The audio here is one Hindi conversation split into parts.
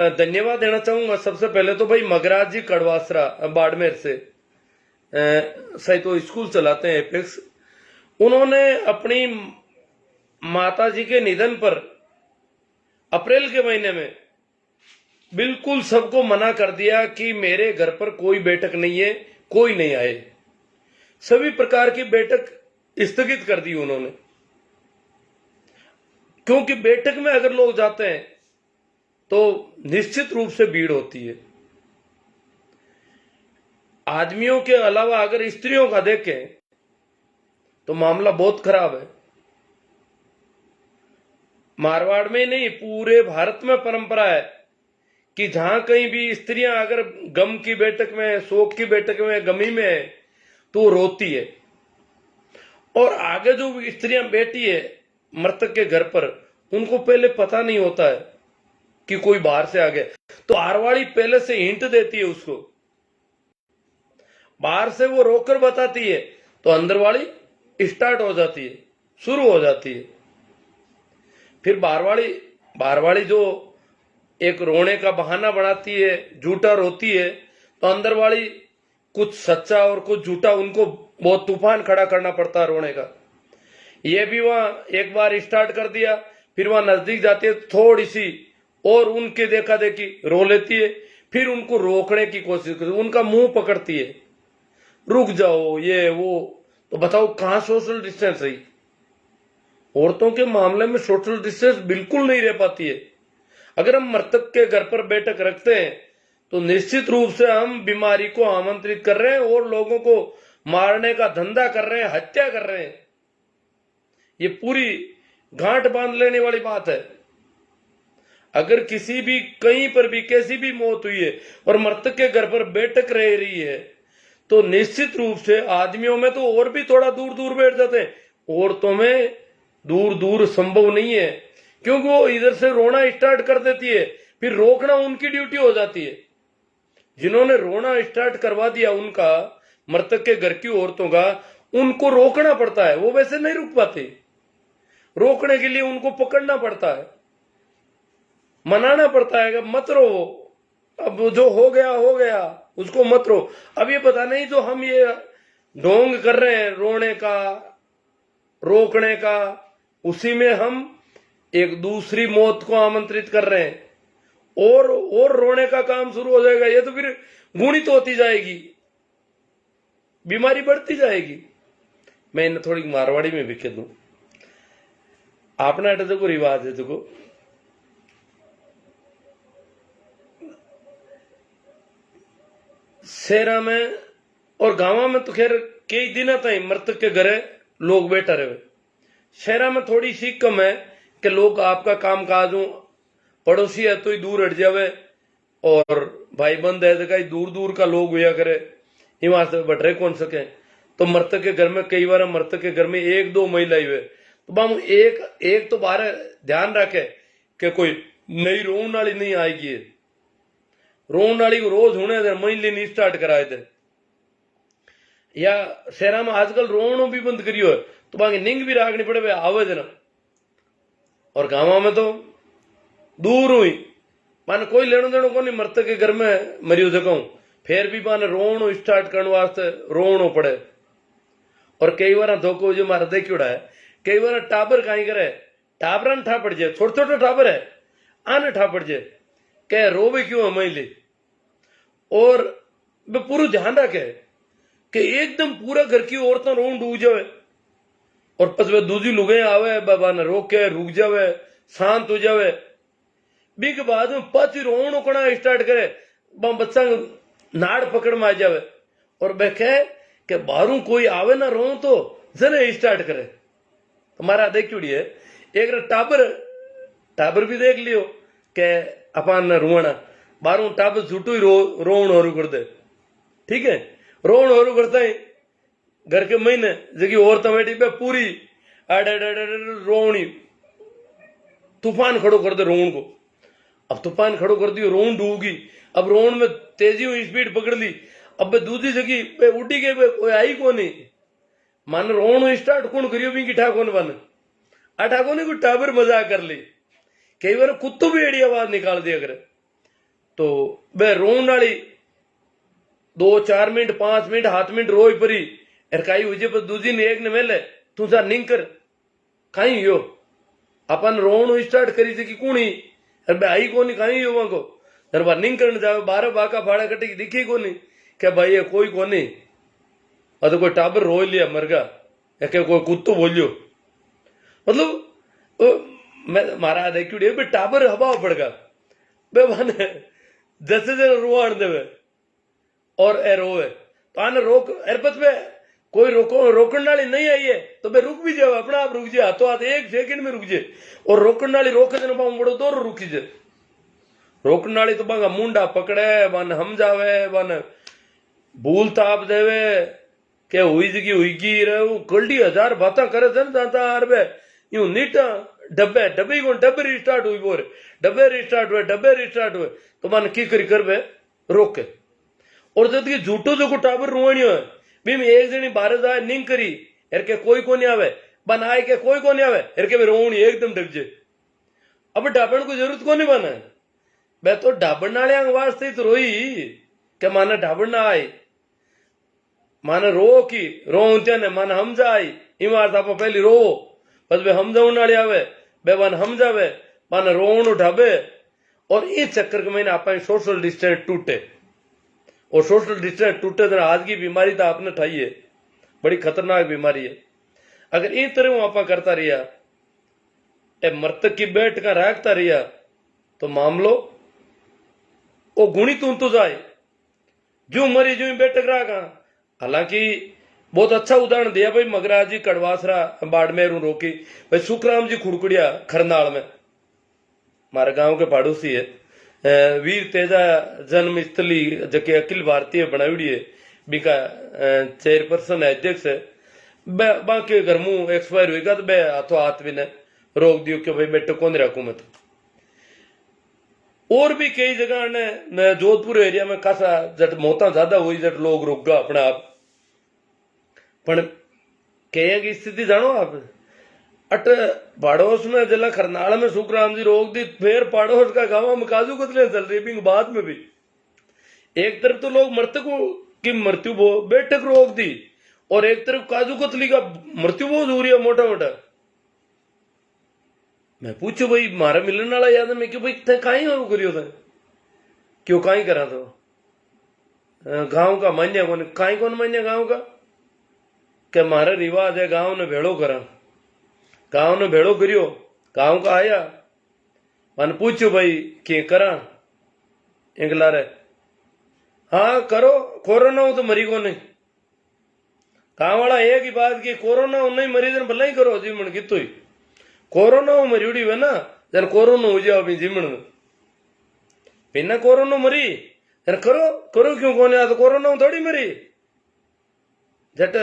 धन्यवाद देना चाहूंगा। सबसे पहले तो भाई मगराज जी कड़वासरा बाड़मेर से शायद तो स्कूल चलाते हैं एपेक्स। उन्होंने अपनी माता जी के निधन पर अप्रैल के महीने में बिल्कुल सबको मना कर दिया कि मेरे घर पर कोई बैठक नहीं है, कोई नहीं आए। सभी प्रकार की बैठक स्थगित कर दी उन्होंने, क्योंकि बैठक में अगर लोग जाते हैं तो निश्चित रूप से भीड़ होती है। आदमियों के अलावा अगर स्त्रियों का देखें तो मामला बहुत खराब है। मारवाड़ में नहीं, पूरे भारत में परंपरा है कि जहां कहीं भी स्त्रियां अगर गम की बैठक में, शोक की बैठक में, गमी में है तो रोती है। और आगे जो स्त्रियां बैठी है मृतक के घर पर, उनको पहले पता नहीं होता है कि कोई बाहर से आ गया, तो आरवाड़ी पहले से हिंट देती है उसको। बाहर से वो रोककर बताती है तो अंदर वाली स्टार्ट हो जाती है, शुरू हो जाती है। फिर बाहरवाड़ी जो एक रोने का बहाना बनाती है, झूठा रोती है, तो अंदर वाली कुछ सच्चा और कुछ झूठा, उनको बहुत तूफान खड़ा करना पड़ता है रोने का। ये भी वहां एक बार स्टार्ट कर दिया, फिर वहां नजदीक जाती है थोड़ी सी और उनके देखा देखी रो लेती है, फिर उनको रोकने की कोशिश करती है, उनका मुंह पकड़ती है, रुक जाओ ये वो। तो बताओ कहां सोशल डिस्टेंस रही? औरतों के मामले में सोशल डिस्टेंस बिल्कुल नहीं रह पाती है। अगर हम मृतक के घर पर बैठक रखते हैं तो निश्चित रूप से हम बीमारी को आमंत्रित कर रहे हैं और लोगों को मारने का धंधा कर रहे हैं, हत्या कर रहे हैं। ये पूरी गांठ बांध लेने वाली बात है। अगर किसी भी कहीं पर भी कैसी भी मौत हुई है और मृतक के घर पर बैठक रह रही है तो निश्चित रूप से आदमियों में तो और भी थोड़ा दूर दूर बैठ जाते हैं, औरतों में दूर दूर संभव नहीं है, क्योंकि वो इधर से रोना स्टार्ट कर देती है, फिर रोकना उनकी ड्यूटी हो जाती है। जिन्होंने रोना स्टार्ट करवा दिया उनका, मृतक के घर की औरतों का, उनको रोकना पड़ता है। वो वैसे नहीं रुक पाते, रोकने के लिए उनको पकड़ना पड़ता है, मनाना पड़ता है कि मत रो, अब जो हो गया उसको मत रो। अब ये पता नहीं जो हम ये ढोंग कर रहे हैं रोने का, रोकने का, उसी में हम एक दूसरी मौत को आमंत्रित कर रहे हैं और रोने का काम शुरू हो जाएगा। ये तो फिर गुणित होती जाएगी, बीमारी बढ़ती जाएगी। मैं इन्हें थोड़ी मारवाड़ी में भी कह दूं, अपना अटे देखो रिवाज है, देखो शहरा में और गांव में तो खैर कई दिन तक मृतक के घरे लोग बैठा रहे। शहरा में थोड़ी सी कम है कि लोग आपका काम काज हो, पड़ोसी है तो ही दूर हट जावे, और भाई बंद है तो कहीं दूर दूर का लोग हुआ करे, हिमाच से बट रहे कौन सके। तो मृतक के घर में कई बार मृतक के घर में एक दो महिला हुए तो बामू एक तो बाहर ध्यान रखे कि कोई नई रोन वाली नहीं आएगी, रोन वाली को रोज होने दे, महिला नहीं स्टार्ट कराए दे। या शहरा में आजकल रोनो भी बंद करियो है तो बाकी निंग भी राखनी पड़े वे आवे देना। और गांव में तो दूर हुई माने कोई लेनो देनो को नहीं, मृतक के घर में मरियो जगह फिर भी माने रोनो स्टार्ट करने वास्ते रोनो पड़े। और कई बार धोखो जो मारा देखियो है, कई बार टाबर कहीं करे, टाबरा ने ठा पड़ जाए, छोटे छोटे टाबर है आने ठा पड़ जाए, कह रोवे क्यों है महिला। और वे पूरा ध्यान रखे कि एकदम पूरा घर की औरतें रोन डूब जावे और पस वे दूसरी लुगे आवे, बाबा ने रोके, रुक जावे, शांत हो जावे। बी के बाद में पाची रोन उकना स्टार्ट करे, बच्चा नाड़ पकड़ में आ जावे और वे कहे कि बाहरों कोई आवे ना रो तो जरे स्टार्ट करे। हमारा देखियो है एक टाबर भी देख लियो कि अपन रोना बारू टाबर छुटू ही रोन और कर दे, ठीक है, रोन और करता है घर के महीने जगह औरत बैठी पे पूरी रोनी तूफान खड़ो कर दे रोन को। अब तूफान खड़ो कर दियो, रोन डूबगी, अब रोन में तेजी हुई, स्पीड पकड़ ली, अब दूसरी जगह पे उठी गए, कोई आई को नहीं, मान रोन स्टार्ट कौन करियो भी ठाकोन बन ठाकोन को टाबर मजाक कर ली। कई बार कुत्तों भी एड़ी आवाज निकाल दिया करे, तो बे रोन वाली 2-4 मिनट 5 मिनट 7 मिनट रोई परी एर काई हुई पर दूजी ने एक ने मेले तू जा निंकर काई यो अपन रोन स्टार्ट करी थी कि कुणी अरे बे आई कोनी काई यो को अरे बा निंकर जावे 12 बाका फाड़ा कटी दिखी कोनी क्या भाई ये कोई कोनी तो कोई टाबर रो लिया मर गया या क्या कोई कुत्तो बोलियो मतलब मैं मारा देखियो टाबर हवा पड़ गया बे बने जैसे जैसे रुआन देवे और ए रोवे तो आने रोक एरपत पे कोई रोकने वाली नहीं आई है तो बे रुक भी जाओ अपना आप रुक जाए हाथों हाथ 1 सेकंड में रुक जाए और रोकने वाली रोके देने पाऊं बड़ो दौर रुकी जाए रोकने वाली तो बांगा मुंडा पकड़े वन हम जावे वन भूल ताप देवे के हुई जगी हुई की रे वो कल्डी 1000 बातें करे थे ना जाता यार बे यूं नीटा डब्बे डब्बे को डब्बे रिस्टार्ट हुई बोरे डब्बे रिस्टार्ट हुए तो मन की करी कर बे रोके और जब कि झूठो जो को टाबर रुवाणी है बीम एक जनी बारे जाए निंग करी एर के कोई को नहीं आवे बनाए के कोई को नहीं आवे एर के रोवणी एकदम डग जे अब ढाबण को जरूरत को नहीं बना बे तो ढाबण नाले अंग वास्ते तो रोई के माने ढाबण ना आई माने रो की रोते ने माने हम जाई इमारत आप पहली रो बस बे हम जाऊं नाले आवे बे वन हम जावे माने रोवण ढाबे और इस चक्कर के महीने आप सोशल डिस्टेंस टूटे और सोशल डिस्टेंस टूटे तो आज की बीमारी तो आपने ठाई है बड़ी खतरनाक बीमारी है अगर इन तरह आप करता रहिया ए मृतक की बैठ का रखता रहिया तो मामलो वो गुणी तो जाए जो मरी जो बैठक रहा हालांकि बहुत अच्छा उदाहरण दिया भाई मगराज जी कड़वासरा बाड़मेर रोकी भाई सुखराम जी खुड़कुड़िया खरनाल में हमारे गांव के पड़ोसी है वीर तेजा जन्म स्थली जके अखिल भारतीय बनाई है बिका चेयरपर्सन है अध्यक्ष है बाकी घर मुंह एक्सपायर हुएगा तो बे हाथों हाथ भी ने रोक दियो कि भाई बेटे कौन रखू मैं तो और भी कई जगह ने जोधपुर एरिया में खासा जट मौता ज्यादा हुई जट लोग रुक गया अपने आप पर कई की स्थिति जानो आप अट पाड़ोस में जिला खरनाल में सुखराम जी रोक दी फिर पाड़ोस का गांव में काजू कतले चल रही बाद में भी एक तरफ तो लोग मृतकों की मृत्यु बैठक रोक दी और एक तरफ काजू कतली का मृत्यु बहुत हो रही है मोटा मोटा मैं पूछू भाई मारा मिलने वाला याद है मैं क्यों भाई थे कहीं हो करियो था क्यों कहीं करा तो गांव का मान्य कौन कहीं कौन मान्य गांव का क्या मारा रिवाज है गांव ने भेड़ो करा गांव ने भेड़ो करियो गांव का आया मन पूछो भाई के करा इंगला रे हाँ करो कोरोना हो तो मरी को नहीं गांव वाला एक ही बात की कोरोना हो नहीं मरी जन भला ही करो जीवन की तो ही कोरोना हो मरी उड़ी वे ना जन कोरोना हो जाओ अभी जीवन में बिना कोरोना मरी जन करो करो क्यों कोने तो कोरोना थोड़ी मरी जट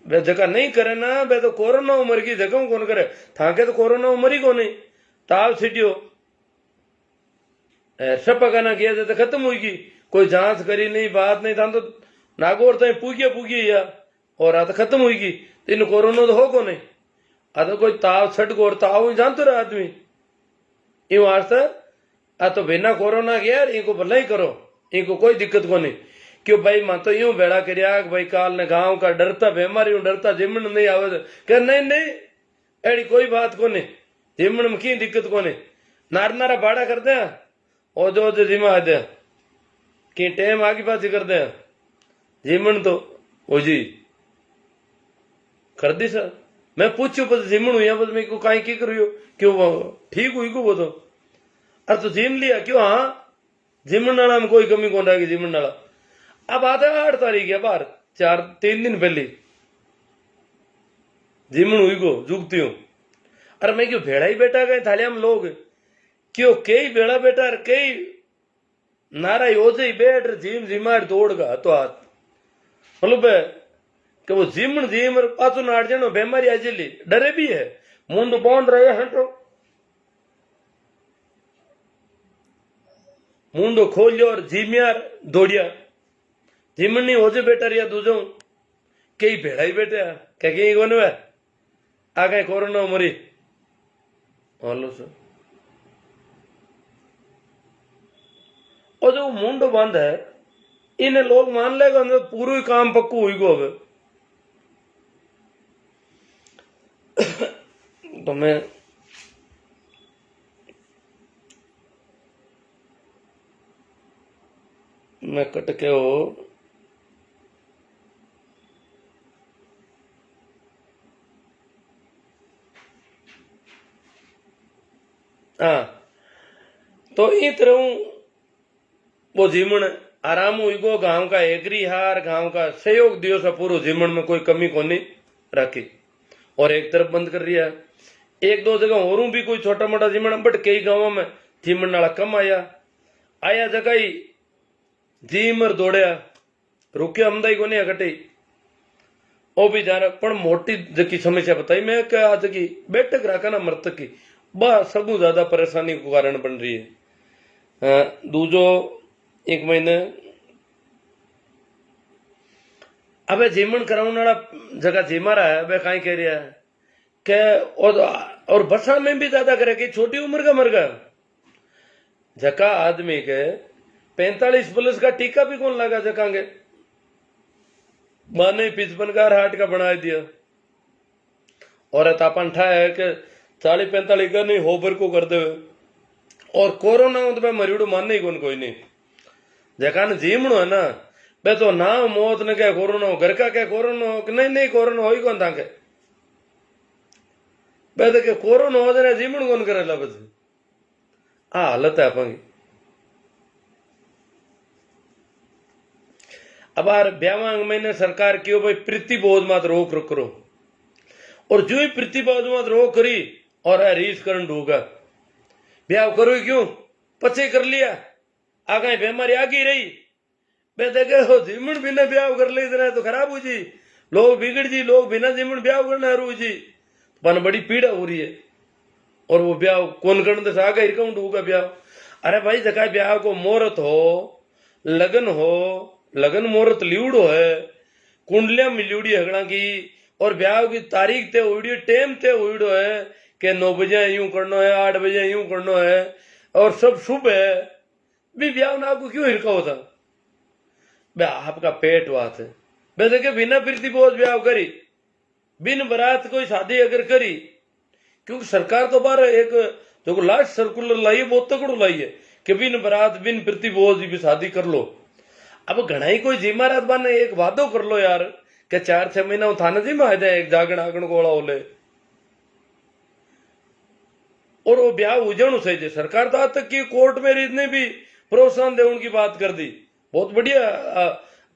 वे जगह नहीं करे ना वे तो कोरोना मर गई जगह कौन करे थाके तो कोरोना मरी को नहीं ताव छिटियो सब पकाना किया तो खत्म हुई कोई जांच करी नहीं बात नहीं था तो नागौर तक पूगिया या और आ तो खत्म हुई तो इन कोरोना तो हो को नहीं आ तो कोई ताव छट गोर ताव जानते रहे आदमी इन वास्ते आ तो बिना कोरोना के यार इनको भला ही करो इनको कोई दिक्कत को नहीं क्यों भाई मैं तो यूं बेड़ा कर भाई काल ने गांव का डरता बीमारी डरता जिमन नहीं आवे क्या नहीं एड़ी कोई बात को नहीं जिमन में की दिक्कत को नहीं नारा भाड़ा कर दे और जो जिमा दे कि टाइम आगे पास कर दे जिमन तो ओ जी कर दी सर मैं पूछू बस जिमन हुई बस मैं को कहीं की करियो क्यों ठीक हुई को वो तो अरे तो जिम लिया क्यों हाँ जिमन नाला में कोई कमी कौन रहेगी जिमन नाला अब आता है 8 तारीख है बार 3 दिन पहले जिमन हुई को जुगती हूं अरे मैं क्यों भेड़ा ही बैठा गए थालिया में लोग क्यों कई भेड़ा बैठा कई नारा योजे बैठ जिम जिमार दौड़ गा तो हाथ मतलब कि वो जिमन जिम पाचो नाट जनो बीमारी आजली डरे भी है मुंड बॉन्ड रहे हटो मुंडो खोलियो और जिमियार दौड़िया जिमन नहीं हो बेटा रिया दूजो कई भेड़ा ही बैठे क्या कहीं कौन है आ गए कोरोना मरी हेलो सर और जो मुंड बंद है इन्हें लोग मान लेगा तो पूरा ही काम पक्कू हुई गो। अब तो मैं कट के हो हाँ तो ई तरह वो जीवन आराम हुई गो। गांव का एग्री हार गांव का सहयोग दियो सा पूरा जीवन में कोई कमी को नहीं रखी और एक तरफ बंद कर दिया। एक दो जगह और भी कोई छोटा मोटा जीवन बट कई गांवों में जीवन नाला कम आया जगह ही जीमर दौड़या रुकिया हमदाई को नहीं अकटे ओ भी जा रहा पण मोटी जकी समस्या बताई मैं क्या आज की बैठक रखा ना मृतक की बस सबू ज्यादा परेशानी को कारण बन रही है। दूजो एक महीने अबे जीवन कराने वाला जगह जीमा रहा है अबे कहीं कह रहा है के और बसा में भी ज्यादा करे कि छोटी उम्र का मर गया जका आदमी के 45 प्लस का टीका भी कौन लगा जकांगे माने 55 का हार्ट का बना दिया और तापन ठा है कि 40-45 का नहीं होबर को कर दे और कोरोना तो मैं मरीड़ू मानने ही कौन कोई नहीं जका ने जीमणो है ना बे तो ना मौत ने क्या कोरोना हो घर का क्या कोरोना हो नहीं कोरोना हो ही कौन था के बे तो क्या कोरोना हो जाए जीमण कौन करे ला बस हाँ हालत है अपनी। अब यार ब्यावांग मैंने सरकार क्यों भाई प्रतिबोध मत रोक करो और जो ही प्रतिबोध मत रोक करी और रीस करन ढूंगा ब्याह करो क्यों पचे कर लिया आगे बीमारी आगी रही बे देखे हो जीवन बिना ब्याह कर ले इतना तो खराब हो जी लोग बिगड़ जी लोग बिना जीवन ब्याह करना रू जी पन बड़ी पीड़ा हो रही है और वो ब्याह कौन करने से आगे अकाउंट होगा ब्याह। अरे भाई जगह ब्याह को मुहूर्त हो लगन मुहूर्त लिवड़ो है कुंडलियां मिलूड़ी हगड़ा की और ब्याह की तारीख ते उड़ी टेम ते उड़ो है कि 9 बजे यूं करना है 8 बजे यूं करना है और सब शुभ है भी ब्याह ना को क्यों हिरका होता ब्याह आपका पेट बात है मैं देखे बिना प्रीति बोझ ब्याह करी बिन बरात कोई शादी अगर करी क्योंकि सरकार तो बार एक जो लास्ट सर्कुलर लाई है बहुत तकड़ो लाई है कि बिन बरात बिन प्रीति बोझ भी शादी कर लो। अब घना ही कोई जिमा रात बाने एक वादो कर लो यार कि 4-6 महीना थाने जिमा आ जाए एक जागण आगण गोला होले और वो ब्याह उजण सही सरकार तो आज तक की कोर्ट में इतने भी प्रोत्साहन देने की बात कर दी बहुत बढ़िया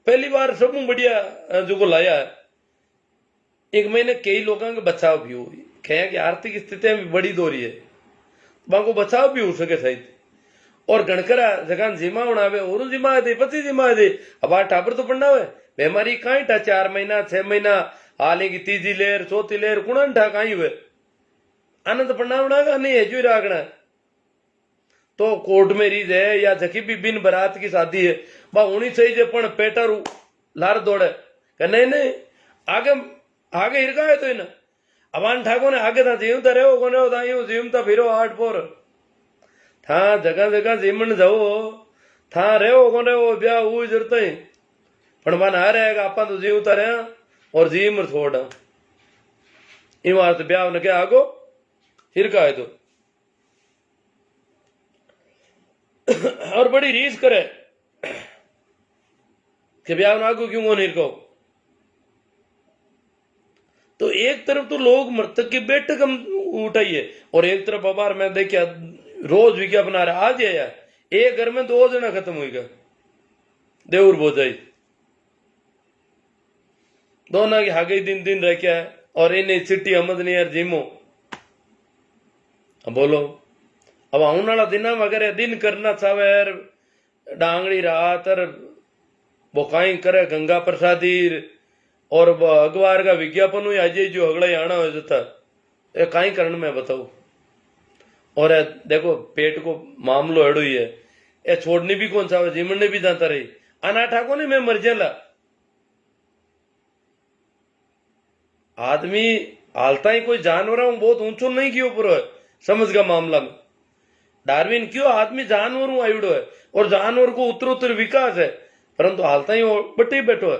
पहली बार सब बढ़िया जो को लाया है। एक महीने कई लोगों के बचाव भी हो कहें कि आर्थिक स्थितियां भी बड़ी दो रही है बाको बचाव भी हो सके सही और गणकरा जगह जिमा होना और जिमा दे पति जिमा दे अब आ टाबर तो पढ़ना है बेमारी कहीं था 4 महीना 6 महीना हाल की तीजी लेर चौथी लेर कुण ठा कहीं हुए आनंद पढ़ना होना का नहीं है जो रागना तो कोर्ट में रीज है या जकी भी बिन बरात की शादी है बा होनी चाहिए पण पेटर लार दौड़े नहीं आगे हिरका है तो इन अबान ठाकुर ने आगे था जीवता रहो कोने होता यूं जीवता फिरो 8 पोर था जगह जगह जीवन जाओ था रहो कोने वो ब्याह हुई जरूरत ही पण मन आ रहेगा आपा तो जीवता रहे और जीव छोड़ा इमारत ब्याह ने क्या आगो हिरका है तो और बड़ी रीस करे कि ब्याह ना आगो क्यों कौन हिरको तो एक तरफ तो लोग मृतक की बैठक हम उठाइए और एक तरफ अबार मैं देखिया रोज विज्ञापन आ रहा आज है एक घर में 2 जना खत्म हुई गया देवर बोझाई दोनों की हागे दिन दिन रह क्या और इन्हें चिट्ठी अहमद नहीं यार जीमो अब बोलो अब आने वाला दिन अगर दिन करना चाहे यार डांगड़ी रात और बोकाई करे गंगा प्रसादी और अखबार का विज्ञापन हुई आज जो अगला आना हो जाता ये कहीं कारण में बताओ और देखो पेट को मामलो एड़ो ही है ये छोड़नी भी कौन सा जीवन ने भी जाता रही अनाठा को नहीं मैं मर जाला आदमी हालता ही कोई जानवर बहुत ऊंचो नहीं किया ऊपर समझ का मामला में डार्विन क्यों आदमी जानवर हूं आयुड़ो है और जानवर को उत्तरोत्तर विकास है, परंतु हालता ही वो बटे बैठो है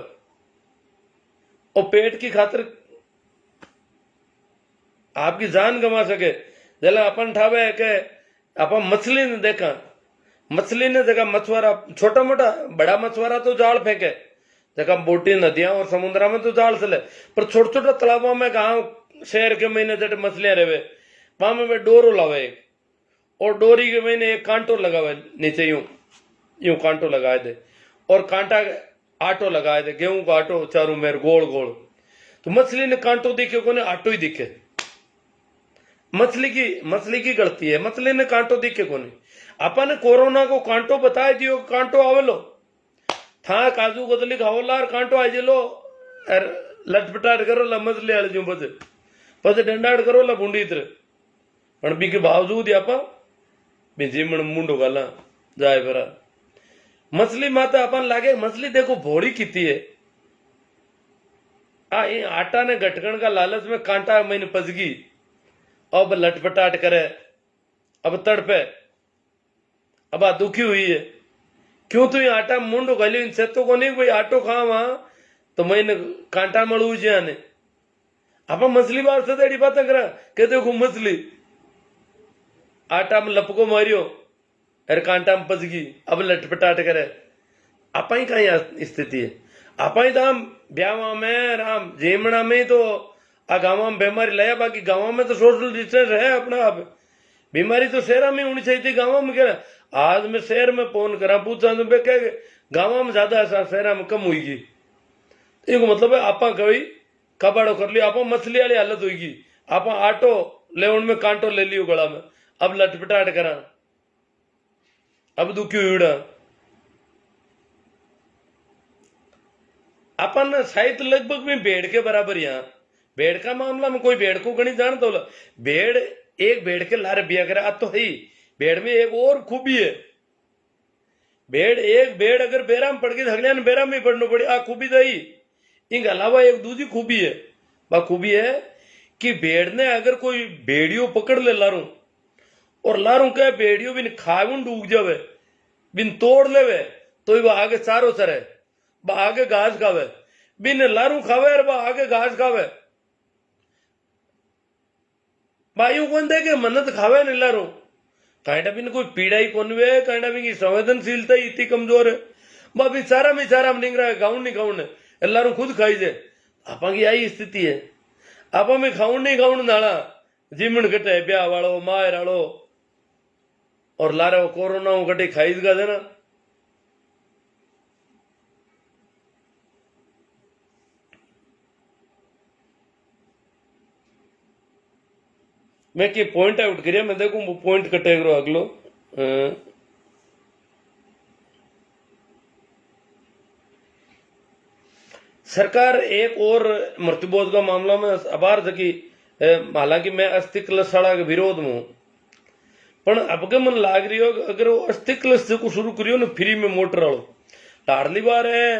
और पेट की खातिर आपकी जान गंवा सके। जला अपन ठावे है के अपन मछली ने देखा, मछली ने देखा मछुआरा छोटा मोटा बड़ा मछुआरा तो जाल फेंके, देखा बोटी नदियां और समुद्रा में तो जाल चले, पर छोटे छोटे तालाबों में गांव शहर के महीने जट मछलियां रहे वहां में वे डोरो लावे एक, और डोरी के महीने एक कांटो लगावे नीचे यूं यूं कांटो लगाए दे और कांटा आटो लगाए दे, गेहूं का आटो चारों मेर गोल गोल। तो मछली ने कांटो दिखे को ने आटो ही दिखे, मछली की गलती है, मछली ने कांटो दिखे को नहीं। अपन कोरोना को कांटो बताए दियो, कांटो आवेलो था काजू कतली खाओ लार कांटो आ जेलो और लटपटाट करो ला मछली आले जो बजे पछे डंडाट करो ला बूंदी इतर, पण बी के बावजूद आपा बी जीमण मुंडो गाला जाए भरा। मछली माता अपन लागे मछली देखो भोड़ी किती है, आ ये आटा ने गटकन का लालच में कांटा मैंने पजगी, अब लटपटाट करे, अब तड़पे, अब आ दुखी हुई है क्यों तू ये आटा मुंडो गाली इनसे तो को नहीं भाई आटो खावा तो मैंने कांटा मड़ू जाने। आप मछली बार से तेरी बात करा के देखो मछली आटा में लपको मारियो अरे कांटा में पजगी, अब लटपटाट करे। आपा ही कहीं स्थिति है, आपा ही दाम ब्यावा में राम जेमणा में तो आ गाँव में बीमारी लाया, बाकी गाँव में तो सोशल डिस्टेंस है अपना आप, बीमारी तो शहर में होनी चाहिए थी, गाँव में क्या। आज मैं शहर में फोन करा पूछा तो कह गाँव में ज्यादा है शहर में कम हुई, तो मतलब है आपा कभी कबाड़ो कर लियो, आपा मछली वाली हालत होगी, आपा आटो ले में कांटो ले लियो गला में, अब लटपटाट करा, अब दुखी हुईड़ा। अपन साहित्य लगभग में भेड़ के बराबर, यहाँ भेड़ का मामला में कोई भेड़ को गणी जानता हो, भेड़ एक भेड़ के लारे बिया करे अब तो है ही। भेड़ में एक और खूबी है, भेड़ एक भेड़ अगर बेरा में पड़ गई अगले ने बेरा में पड़ना पड़े, आ खूबी तो ही। इनके अलावा एक दूसरी खूबी है, वह खूबी है कि भेड़ ने अगर कोई भेड़ियों पकड़ ले लारू और लारू कह भेड़ियों बिन खावन डूब जावे बिन तोड़ लेवे तो वह आगे चारों सरे, वह आगे घास खावे, बिन लारू खावे और वह आगे घास खावे, वायु कौन दे के मन्नत खावे नहीं लारू कांटा बिन कोई पीड़ा ही कौन वे, कांटा बिन की संवेदनशीलता ही इतनी कमजोर है, वह बेचारा बेचारा में रहा है गाउन नहीं खाऊन लारू खुद खाई जे। आपा की यही स्थिति है, आपा में खाऊन नहीं खाऊन नाला जीमन कटे ब्याह वालो मायर वालो और लारे कोरोना कटे खाई का देना। मैं कि पॉइंट आउट करिए, मैं देखूं वो पॉइंट कटे करो अगलो। सरकार एक और मृत्युबोध का मामला में अबार थकी, हालांकि मैं अस्थि कलश के विरोध में हूं, पण अब मन लाग रही हो अगर वो अस्थि कलश को शुरू करियो ना फ्री में मोटर वालों, लाडली बार है।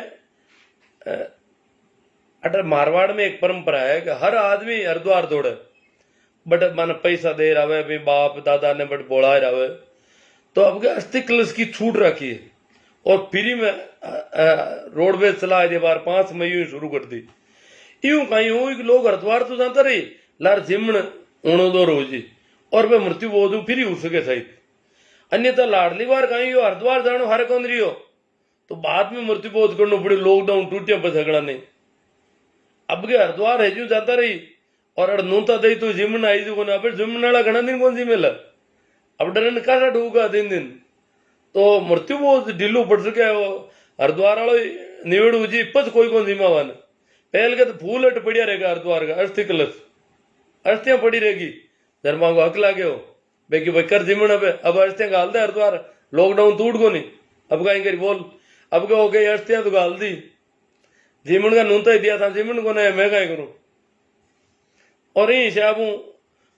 अटर मारवाड़ में एक परंपरा है कि हर आदमी हरिद्वार दौड़े, बट मन पैसा दे रहा है, बाप दादा ने बट बोला रहा है, तो अब क्या अस्थि कलश की छूट रखी है और फ्री में रोडवेज चला दे बार 5 मई शुरू कर दी। यूं कहीं हो कि लोग हरिद्वार तो जाता रही लार जिमण उणो दो रोजी और वे मृत्यु बोध फ्री हो सके सही, अन्यथा लाडली बार कहीं हो हरिद्वार जानो हर कौन रही हो तो बाद में मृत्यु बोध करना पड़े, लॉकडाउन टूटिया पर झगड़ा नहीं। अब के हरिद्वार है जो जाता रही और अड़ नूता दई तो जिमन आई जो अब जिमन वाला घना दिन कौन सी मेला, अब डरन काटा डूगा दिन दिन तो मृत्यु बहुत ढीलू पड़ सके। हरिद्वार वालों निवेड़ जी इपस कोई कौन जिम्मावान, पहल के तो फूल हट पड़िया रहेगा हरिद्वार का अस्थि कलश, अस्थियां पड़ी रहेगी, धर्मा को हक लागे हो बेकी भाई कर जिमन अब अस्थियां गाल दे हरिद्वार, लॉकडाउन टूट को नहीं, अब कहीं करी बोल, अब क्या हो गई अस्थियां तो गाल दी, जिमन का नूनता ही दिया था जिमन को नहीं मैं कहीं करूं। और यही से अब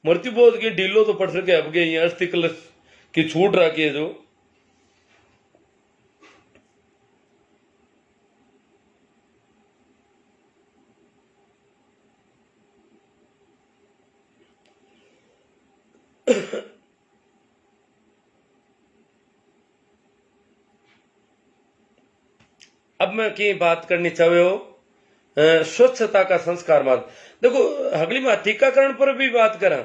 मृत्यु बोध की ढीलो तो पड़ सके, अब के अस्थि कलश की छूट रखी है जो। अब मैं की बात करनी चाहे हो स्वच्छता का संस्कार मात। देखो हगली में टीकाकरण पर भी बात करा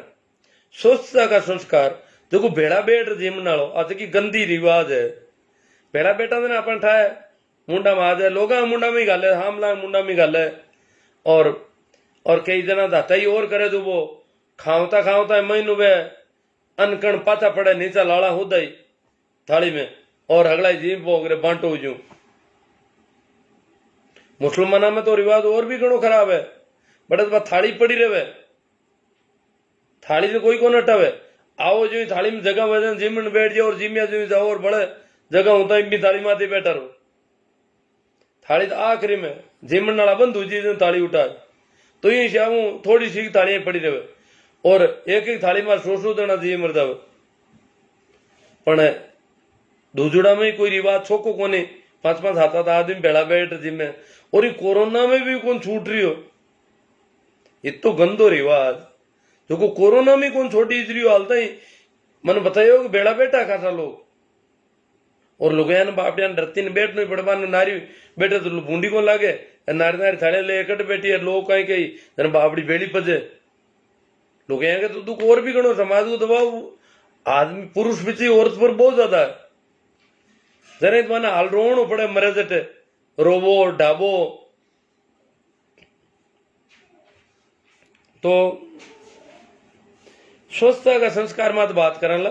स्वच्छता का संस्कार। देखो भेड़ा बेट जिम नालो आज की गंदी रिवाज है। भेड़ा बेटा ने अपन ठाए मुंडा में आ जाए लोग मुंडा में ही गाले हमला मुंडा में गाले और कई जना दाता ही और करे तो वो खावता खावता महीनों वे अनकण पाता पड़े नीचा लाड़ा हुदाई थाली में और अगला जीव पोगरे बांटो जू। मुसलमाना में तो रिवाज और भी घणो खराब है। बड़े तो थाली पड़ी रहे थाली से कोई को नटावे आओ जो थाली में जगह वजन जिम में बैठ जाओ और जिमिया जो जाओ और बड़े जगह होता है भी थाली माथे बैठा रहो। थाली तो आखिरी में जिमन नाला बंद हो जी थाली उठा तो ये शामू थोड़ी सी थालियां पड़ी रहे और एक एक थाली में सो देना चाहिए मरदा पण दूजुड़ा में कोई रिवाज छोको कोने 5-5 हाथ आदमी भेड़ा बैठ जिम में और ये कोरोना में भी कौन छूट रही हो। ये तो गंदो रिवाज जो को कोरोना में कौन छोटी इजरी हालता ही मन बताइयो कि बेड़ा बैठा खाता लोग और लोग बापड़िया डरती ने बैठ नहीं पड़वा नारी बैठे तो बूंदी को लागे नारी नारी थाले ले एकट बैठी है लोग कहीं कहीं जन बापड़ी बेड़ी पजे लोग के तो दुख और भी गणो समाज को दबाव आदमी पुरुष पीछे औरत पर बहुत ज्यादा है। जरा तो माना हाल रोनो पड़े मरे जटे रोबो ढाबो तो स्वच्छता का संस्कार मत बात करने ला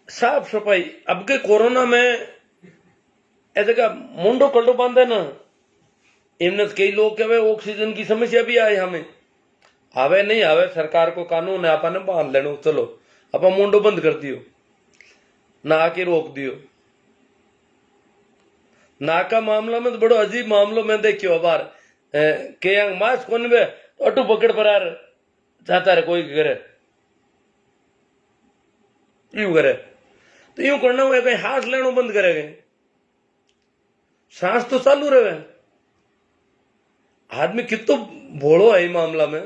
साफ सफाई। अब के कोरोना में ऐसे का मुंडो कल्टो बांधे ना इमने कई लोग कहे ऑक्सीजन की समस्या भी आई हमें आवे नहीं आवे सरकार को कानून है आपने बांध लेनो चलो आप मुंडो बंद कर दियो ना के रोक दियो। ना का मामला में तो बड़ो अजीब मामलो में देखियो बार के मास कोन में अटू पकड़ पर यार जाता रहे कोई करे यूं करे तो यूं करना हुआ कहीं हाथ लेनो बंद करेंगे सांस तो चालू रहे। आदमी कितो भोड़ो है मामला में।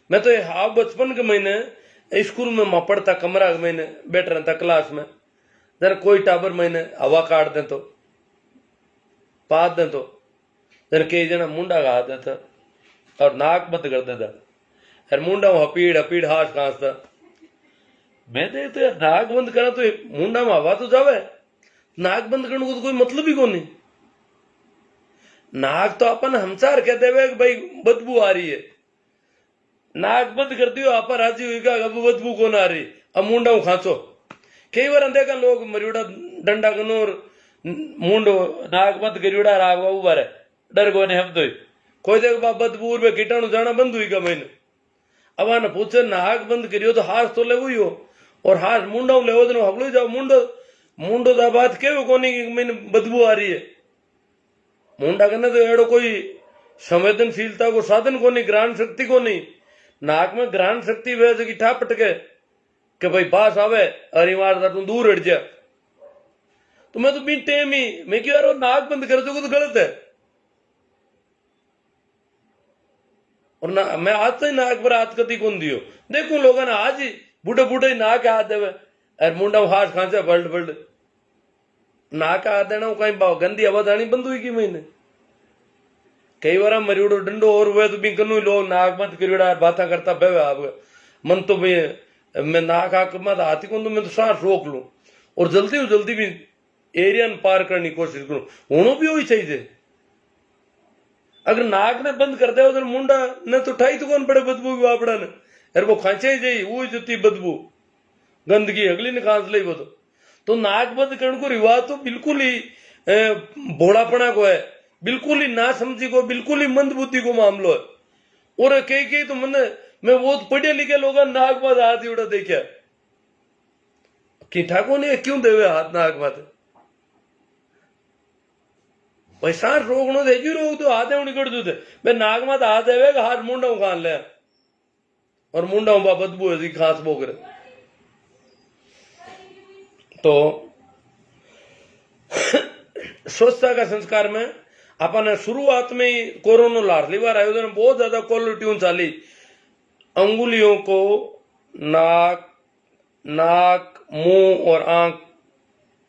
मैं तो हाव बचपन के महीने स्कूल में पढ़ता कमरा के महीने बैठ रहता क्लास में जरा कोई टाबर महीने हवा काट दे तो पाद दे तो जरा कई जना मुंडा गा देता और नाक बंद कर देता यार मुंडा हपीड़ हपीड़ हाथ खांसता। मैं देखते यार नाक बंद करा तो मुंडा में हवा तो जावे नाक बंद करने को तो कोई मतलब ही कौन नहीं। नाक तो अपन हमसार कहते हुए भाई बदबू आ रही है नाक बंद कर दियो आप राजी हुई का अब बदबू कौन आ रही अब मुंडा खांचो। कई बार देखा लोग मरियोड़ा डंडा कनोर मुंडो नाक बंद करियोड़ा राग बाबू बारे डर को हम तो कोई देख बा बदबू में कीटाणु जाना बंद हुई का मैंने अब आना पूछे नाक बंद करियो तो हाथ तो ले हुई हो और हाथ मुंडा ले दिन हगलो जाओ मुंडो मुंडो दा बात के कोनी कि मैंने बदबू आ रही है। मुंडा करने तो एड़ो कोई संवेदनशीलता को साधन को नहीं ग्रहण शक्ति को नहीं। नाक में ग्रहण शक्ति वह की ठा पटके कि भाई पास आवे अरे मार तू दूर हट जा तो मैं तो भी टेम ही मैं क्यों यार नाक बंद कर दूंगा तो गलत है। और ना मैं आज से नाक पर हाथ कती कौन दियो देखो लोगों ने आज ही बूढ़े बूढ़े नाक हाथ देवे अरे मुंडा हाथ खांचा बल्ड बल्ड नाक हाथ देना कहीं गंदी आवाज आनी बंद हुई की महीने कई बार मरियोड़ो डंडो और हुए तो भी कनु लोग नाक मत करियोड़ा बात करता बेवे आप मन तो भी मैं नाक आक मत हाथी को तो मैं तो सांस रोक लूं और जल्दी भी एरिया पार करने की कोशिश करूं होनो भी वही चाहिए। अगर नाक ने बंद कर दे उधर मुंडा ने तो ठाई तो कौन पड़े बदबू की वापड़ा ने अरे वो खांचे ही जाई वो जुती बदबू गंदगी अगली ने खांस ली वो तो नाक बंद करने को रिवाज तो बिल्कुल ही भोड़ापना को है बिल्कुल ही ना समझी को बिल्कुल ही मंद बुद्धि को मामलो है। और कई तो मैं वो पढ़े लिखे लोग नाक बात हाथ उड़ा देखा कि ठाकुर ने क्यों देवे हाथ नाक बात भाई सांस रोकनो दे जी रोक तो हाथ निकट दू मैं नाक मत हाथ देवे हाथ मुंडा खान ले और मुंडा बदबू है खांस बोकर तो स्वच्छता का संस्कार में अपन शुरुआत में ही कोरोना लाडली बार आयोजन बहुत ज्यादा क्वालिटी चाली अंगुलियों को नाक मुंह और आंख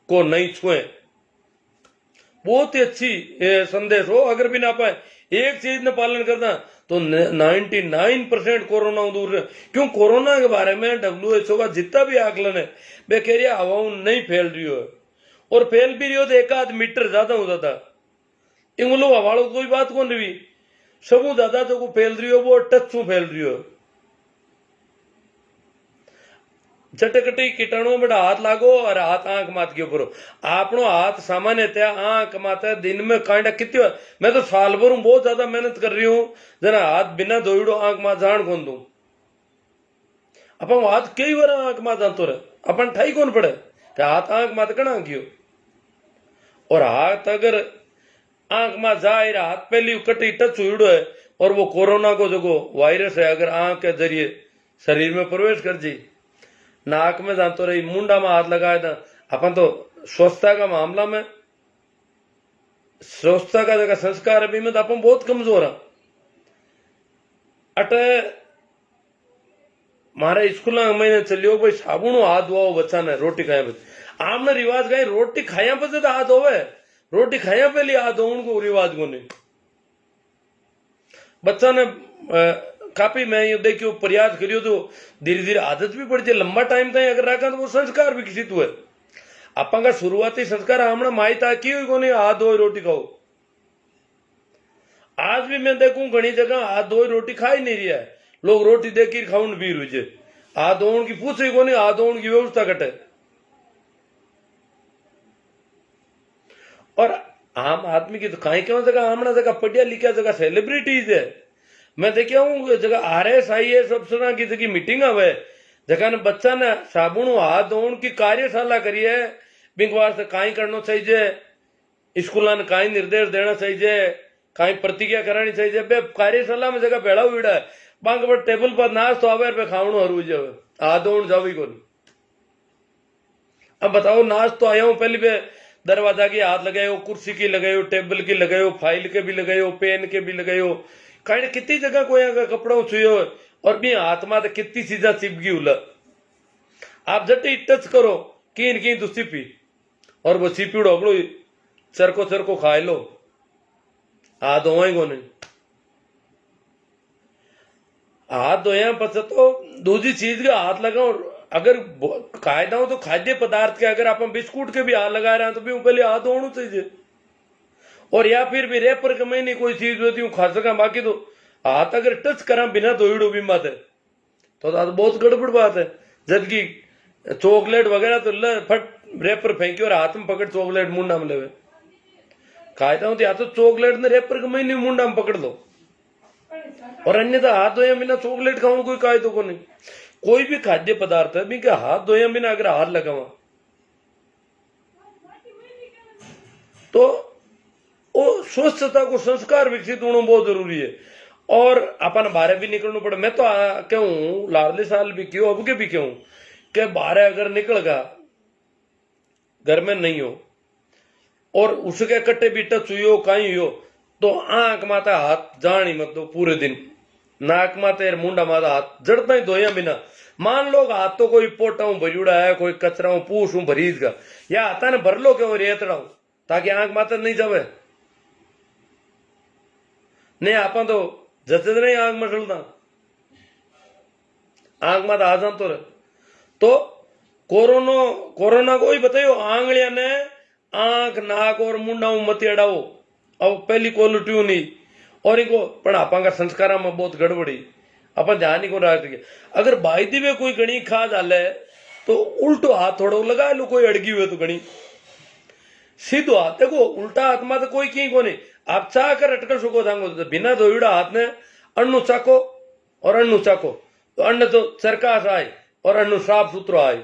को नहीं छुए बहुत ही अच्छी संदेश हो। अगर भी ना पाए एक चीज ने पालन करना तो 99% कोरोना दूर रहे। क्यों कोरोना के बारे में WHO का जितना भी आकलन है वे कह रही है हवा नहीं फैल रही हो, और फैल भी रही हो तो 1-8 मीटर ज्यादा होता था। इन लोग हवाड़ों कोई बात कौन रही, सबू ज्यादा जो को फैल रही हो वो टच से फैल रही हो। चटकटी कीटाणु में हाथ लागो और हाथ आंख मात के ऊपर आपनो हाथ सामान्य आंख माता दिन में कांडा कितने। मैं तो साल भर बहुत ज्यादा मेहनत कर रही हूं, जना हाथ बिना धोइड़ो आंख मात जान कौन दू। अपन हाथ कई बार आंख मात जातो रहे, अपन ठाई कौन पड़े कि हाथ आंख मात कना क्यों। और हाथ अगर आंख मात जाए हाथ पहली कटी टच हुईड़ो है और वो कोरोना को जो वायरस है अगर आंख के जरिए शरीर में प्रवेश कर जी, नाक में जातो रही, मुंडा में हाथ लगाया था। अपन तो स्वच्छता का मामला में, स्वच्छता का जगह संस्कार अभी में तो अपन बहुत कमजोर है। अटे मारे स्कूल में चलियो भाई साबुन हाथ धोओ बच्चा ने रोटी खाया बच्चे आमने रिवाज गए रोटी खाया पे तो हाथ धोवे, रोटी खाया पहले हाथ धो उनको रिवाज को नहीं। बच्चा ने काफी मैं ये देखियो प्रयास करियो तो धीरे धीरे आदत भी पड़ जाए। लंबा टाइम तक अगर रखा तो वो संस्कार विकसित हुए। अपन का शुरुआती संस्कार हमने माई ताकि को नहीं हाथ धोए रोटी खाओ। आज भी मैं देखूं घनी जगह हाथ धोए रोटी खा ही नहीं रहा है, लोग रोटी देखी खाऊन भी रुझे हाथ धोने की पूछे को नहीं, हाथ धोने की व्यवस्था कटे। और आम आदमी की तो कहीं क्यों जगह हमने जगह पढ़िया लिखा जगह सेलिब्रिटीज है। मैं देखा हूं जगह RSIS अफसर की जगह मीटिंग आवे जगह ने बच्चा ने साबुन हाथ धोने की कार्यशाला करी है। बिंग वास्ते कहीं करना चाहिए, स्कूल ने कहीं निर्देश देना चाहिए, कहीं प्रतिज्ञा करानी चाहिए। बे कार्यशाला में जगह भेड़ा हुई है बांग पर टेबल पर नाश तो आवे पे खावनो हरू जावे हाथ धोने जावी को। अब बताओ नाश तो आया हूं पहले पे दरवाजा की हाथ लगायो, कुर्सी की लगायो, टेबल की लगायो, फाइल के भी लगायो, पेन के भी लगायो, कहीं कितनी जगह कोई कपड़ों छुयो और भी हाथ में कितनी चीजा चिपकी उला। आप जटे टच करो की तो सिपी और वो सिपी डोगड़ो चरको चरको खाए लो, हाथ धोए को नहीं। हाथ धोया पचा तो दूसरी चीज का हाथ लगाओ। अगर कायदा हो तो खाद्य पदार्थ के अगर आप बिस्कुट के भी हाथ लगा रहे हैं तो भी पहले हाथ धोना चाहिए। और या फिर भी रेपर के महीने कोई चीज होती हूँ खा सका, बाकी तो हाथ अगर टच करा बिना धोइड़ो भी मत है तो बहुत गड़बड़ बात है। जबकि चॉकलेट वगैरह तो फट रेपर फेंकी और हाथ में पकड़ चॉकलेट मुंडा में लेवे। कायदा होती या तो चॉकलेट ने रेपर के महीने मुंडा में पकड़ लो और अन्यथा हाथ धोया बिना चॉकलेट खाऊं कोई कायदो को नहीं। कोई भी खाद्य पदार्थ है भी हाथ धोया बिना अगर हाथ लगावा तो वो स्वच्छता को संस्कार विकसित होना बहुत जरूरी है। और अपन बाहर भी निकलना पड़े। मैं तो क्यों लाडले साल भी क्यों अब के भी क्यों कि बाहर अगर निकल गया घर में नहीं हो और उसके कट्टे भी टच हुई हो कहीं हो तो आंख माता हाथ जान ही मत दो पूरे दिन। नाक माते मुंडा माता हाथ जड़ता ही धोया बिना। मान लो हाथ तो कोई पोटा भरियुड़ा है, कोई कचरा पूछ भरीज का या हाथा ने भर लो क्यों रेतड़ा ताकि आंख माता नहीं जावे। नहीं आपा तो जचद नहीं आंख में चलता, आंख माता आ जा तो रहे। तो कोरोना को ही बताइयो आंगलिया ने आंख नाक और मुंडा मत अड़ाओ। अब पहली क्वालिटी नहीं और इनको पढ़ापा का संस्कार में बहुत गड़बड़ी अपन ध्यान ही को रख। अगर बाईदी में कोई गणी खा डाले तो उल्टो हाथ थोड़ा लगा लो, कोई अड़गी हुए तो गणी सीधो हाथ देखो उल्टा हाथ में तो कोई की को नहीं। आप चाह कर अटकर सको थांगो तो बिना धोइड़ा हाथ ने अन्नु चाको और अन्नु चाको तो अन्न तो चरकास आए और अन्नु साफ सुथरो आए।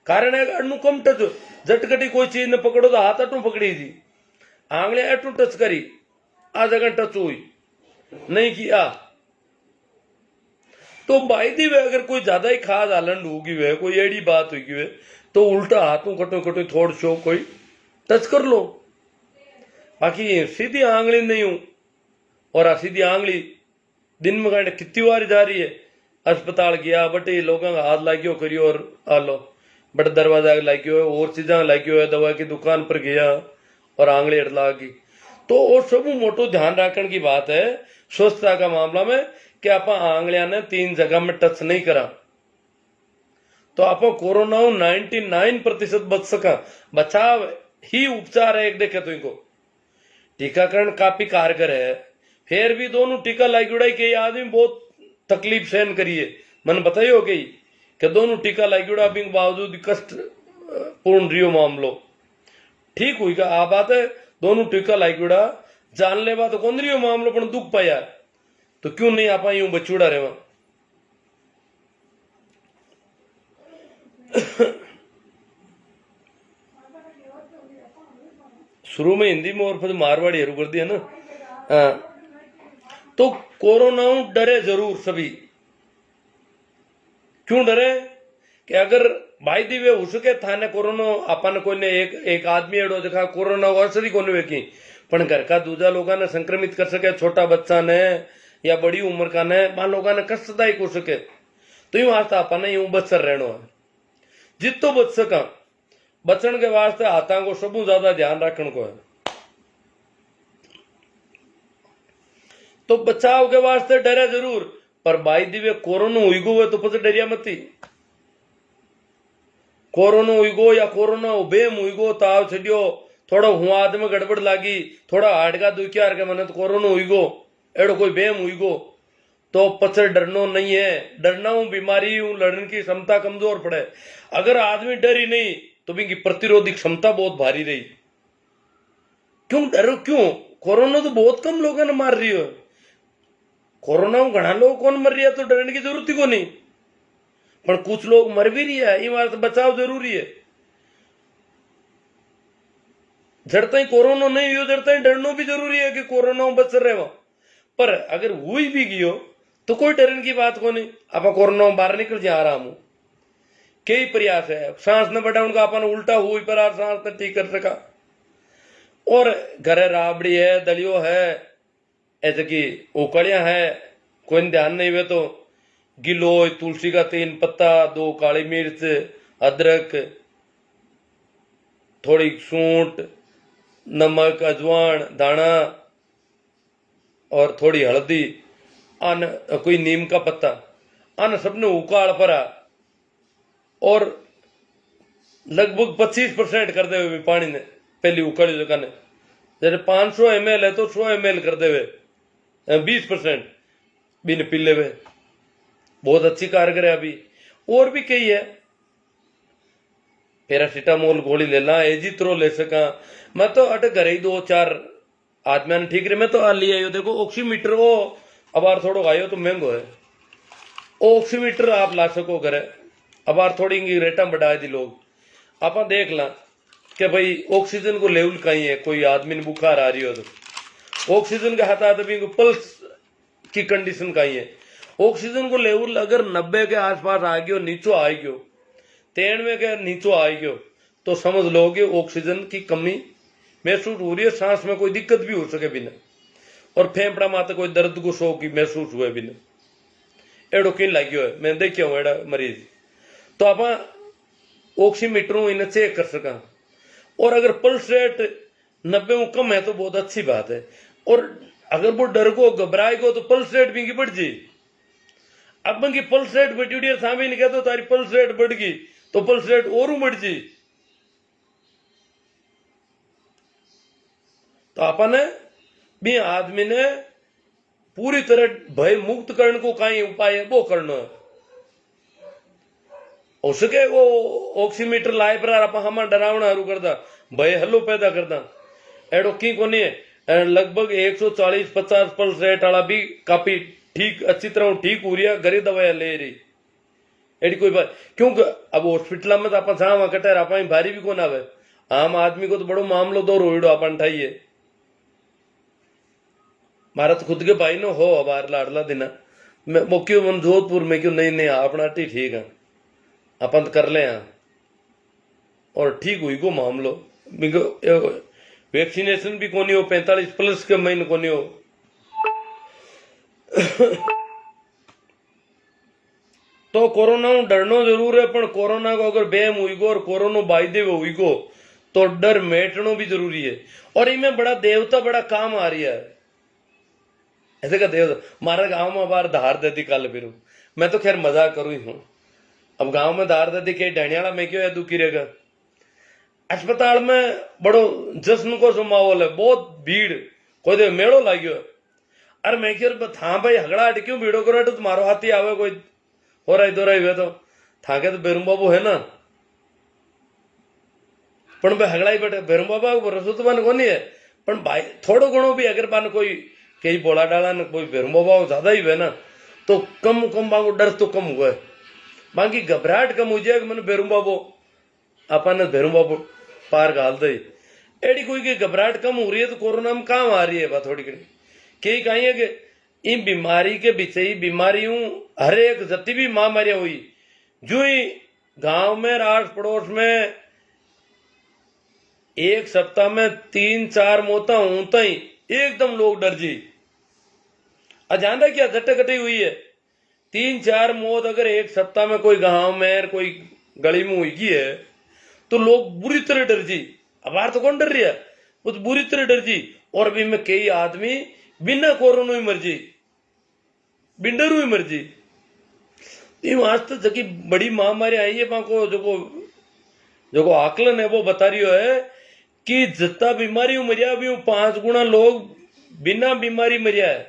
कारण है अन्नु कम टच झटकटी कोई चीज ने पकड़ो तो हाथ अटू पकड़ी थी, आंगले अटू टच करी आ जगह टच हुई नहीं किया तो बाईदी वे अगर कोई ज्यादा ही खाद आलंड होगी वे कोई एड़ी बात होगी वे तो उल्टा हाथों कटो कटो थोड़ शो कोई टच कर लो। बाकी सीधी आंगली नहीं हूं और सीधी आंगली दिन में कहने कितनी बार जा रही है। अस्पताल गया बटे लोगों का हाथ लागियो करियो और आ लो बट दरवाजा लागियो और चीजा लागियो है, दवा की दुकान पर गया और आंगली अड़ला की। तो वो सब मोटो ध्यान रखने की बात है स्वच्छता का मामला में कि आप आंगलियां ने 3 जगह में टच नहीं करा तो आप कोरोना 99% बच सका। बचाव ही उपचार है एक देखे तो इनको टीकाकरण काफी कारगर है। फिर भी दोनों टीका लाई उड़ाई के आदमी बहुत तकलीफ सहन करिए मन बताइयो कि दोनों टीका लाई उड़ा के बावजूद कष्ट पूर्ण रियो मामलो ठीक हुई का आ बात है। दोनों टीका लाई उड़ा जान लेवा तो कौन रियो मामलो पर दुख पाया तो क्यों नहीं आप यूं बचूड़ा रेवा। शुरू में हिंदी में और फिर मारवाड़ी हरू कर दिया ना। तो कोरोना डरे जरूर सभी। क्यों डरे कि अगर भाई दिवे हो सके थाने कोरोना अपन को ने एक आदमी एडो देखा कोरोना असर ही कोने वेकी पण घर का दूजा लोगों ने संक्रमित कर सके छोटा बच्चा ने या बड़ी उम्र का ने मान लोगों ने कष्टदायक हो सके तो यूं आता अपन यूं बचर रहना है जितो बच सका बचन के वास्ते हाथा को सबू ज्यादा ध्यान रखने को है। तो बचाव के वास्ते डरे जरूर पर भाई दिवे कोरोना हुई गो तो पता डरिया मती कोरोना हुई गो या कोरोना बेम हुई गो ताव छड़ियो थोड़ा हुआ आदमी गड़बड़ लागी थोड़ा हार्ट का दुखिया के मन तो कोरोना हुई गो एड़ो कोई बेम हुई गो तो पचर डरनो नहीं है। डरना हूं बीमारी हूं लड़ने की क्षमता कमजोर पड़े। अगर आदमी डरी नहीं तो भी प्रतिरोधी क्षमता बहुत भारी रही। क्यों डरो क्यों कोरोना तो बहुत कम लोगों ने मार रही हो कोरोना में घना लोग कौन मर रही है तो डरने की जरूरत ही को नहीं पर कुछ लोग मर भी रही है ये बात बचाव जरूरी है। जड़ता ही कोरोना नहीं हो जड़ता ही डरना भी जरूरी है कि कोरोना में बच रहे हो पर अगर हुई भी गियो तो कोई डरने की बात को नहीं। आप कोरोना में बाहर निकल जा आराम हो कई प्रयास है सांस न बढ़ा उनका अपन उल्टा हुई पर सांस न ठीक कर सका और घरे राबड़ी है दलियो है ऐसे की उकड़िया है कोई ध्यान नहीं हुए तो गिलोय तुलसी का 3 पत्ता 2 काली मिर्च अदरक थोड़ी सूंठ नमक अजवान दाना और थोड़ी हल्दी अन कोई नीम का पत्ता अन सबने उकाल परा और लगभग 25% कर दे हुए पानी ने पहली उकड़ी जगह ने जैसे 500 ml है तो 100 ml कर दे हुए 20% बिन पीले हुए बहुत अच्छी कारगर है। अभी और भी कई है पैरासीटामोल गोली ले ला एजित्रो ले सका मैं तो अट घर ही 2-4 आदमी ने ठीक रहे मैं तो आ लिया देखो ऑक्सीमीटर वो अब आर थोड़ा आयो तो महंगो है ऑक्सीमीटर आप ला सको घर अब आर थोड़ी रेटा बढ़ा दी लोग आप देख ला कि भाई ऑक्सीजन को लेवल कहीं है कोई आदमी ने बुखार आ रही हो तो ऑक्सीजन के हाथ आदमी को पल्स की कंडीशन कहीं है ऑक्सीजन को लेवल अगर 90 के आसपास आ गयो नीचो आ गयो 93 के नीचो आ गयो तो समझ लो कि ऑक्सीजन की कमी महसूस हो रही है सांस में कोई दिक्कत भी हो सके बिना और फेफड़ा माते कोई दर्द को शो की महसूस हुए बिना एड़ो कहीं लाग्यो है मैं देखियो हूं एड़ा मरीज तो आप ऑक्सीमीटर इन्हें चेक कर सका और अगर पल्स रेट 90 में कम है तो बहुत अच्छी बात है और अगर वो डर को घबराएगो तो पल्स रेट भी बढ़ जी अब की पल्स रेट बढ़ी सामने नहीं कहते तारी पल्स रेट बढ़ गई तो पल्स रेट और बढ़ जी तो आपने भी आदमी ने पूरी तरह भय मुक्त करने को कहीं उपाय है वो करना है हो सके वो ऑक्सीमीटर लाए पर आप हम डरावना हरू करदा भय हल्लो पैदा करदा एडो की कोनी है लगभग 140-50 पल्स रेट वाला भी काफी ठीक अच्छी तरह ठीक हो रही है घरे दवाइयां ले रही एडी कोई बात क्योंकि अब हॉस्पिटल में तो आप जावा कटे आप भारी भी कोना आवे आम आदमी को तो बड़ो मामलो दो रोइडो अपन ठाइए मारा तो खुद के भाई नो हो बार लाडला दिन मैं क्यों मन जोधपुर में क्यों नहीं अपना ठीक है अपन कर ले और ठीक हुई को मामलो वैक्सीनेशन भी कोनी हो 45+ के महीने कोनी हो तो कोरोना डरनो जरूर है पर कोरोना को अगर बेम हुई गो और कोरोना बाई दे हुई गो तो डर मेटना भी जरूरी है। और इनमें बड़ा देवता बड़ा काम आ रही है, ऐसे का देवता हमारा गांव में बार धार देती कल फिर मैं तो खैर मजाक करूं ही हूं। अब गांव में धार देती के ढाणियाला में क्यों है दुखी रहेगा। अस्पताल में बड़ो जश्न को जो माहौल है, बहुत भीड़, कोई दे मेड़ो लाग्यो है। अरे मैं क्यों था भाई हगड़ा हट क्यों भीड़ो करो, तो तुम्हारो हाथी आवे कोई हो रहा दो रही हुए तो था के तो बेरू बाबू है ना, पण भाई हगड़ा ही बैठे बेरू बाबा को भरोसा तो बन को नहीं है। पण भाई थोड़ो घणो भी अगर बन कोई कई बोला डाला न कोई बेरू बाबा ज्यादा ही हुए ना, तो कम कम बांगो डर तो कम हुआ है, बाकी घबराहट कम हो जाएगा। मैंने बेरू बाबू अपन बेरू बाबू पार गाल दे एडी कोई की घबराहट कम हो रही है तो कोरोना में काम आ रही है बात थोड़ी घनी कई कहीं है कि इन बीमारी के पीछे ही बीमारियों हर एक जति भी महामारियां हुई जो ही गांव में आस पड़ोस में एक सप्ताह में 3-4 मौतें होता ही एकदम लोग डर जी। अजान क्या झटकटी हुई है 3-4 मौत अगर एक सप्ताह में कोई गांव में कोई गली में हुई है तो लोग बुरी तरह डर जी। अब बाहर तो कौन डर रही है, वो तो बुरी तरह डर जी। और भी में कई आदमी बिना कोरोना ही मर जी, बिंडर हुई मर जी। आज तो जबकि बड़ी महामारी आई है को जो आकलन है वो बता रही है कि जितना बीमारी मरिया भी 5 गुना लोग बिना बीमारी मरिया है,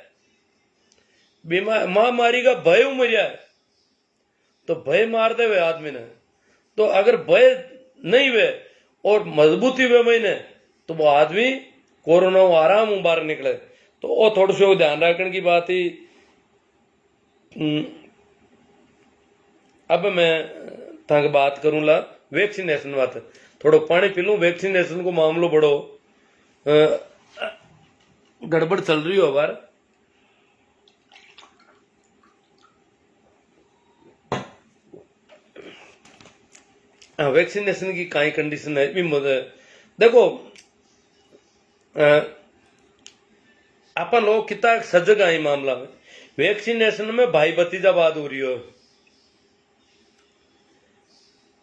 महामारी का भय मरिया है। तो भय मार दे वे आदमी ने, तो अगर भय नहीं वे और मजबूती वे महीने तो वो आदमी कोरोना आराम बाहर निकले। तो वो थोड़ा सा ध्यान रखने की बात ही। अब मैं तक बात करूंगा वैक्सीनेशन बात, थोड़ा पानी पी लूं। वैक्सीनेशन को मामलो बड़ो गड़बड़ चल रही हो बार। वैक्सीनेशन की काई कंडीशन है भी देखो अपन लोग कितना सजग है मामला में। वैक्सीनेशन में भाई भतीजावाद हो रही हो।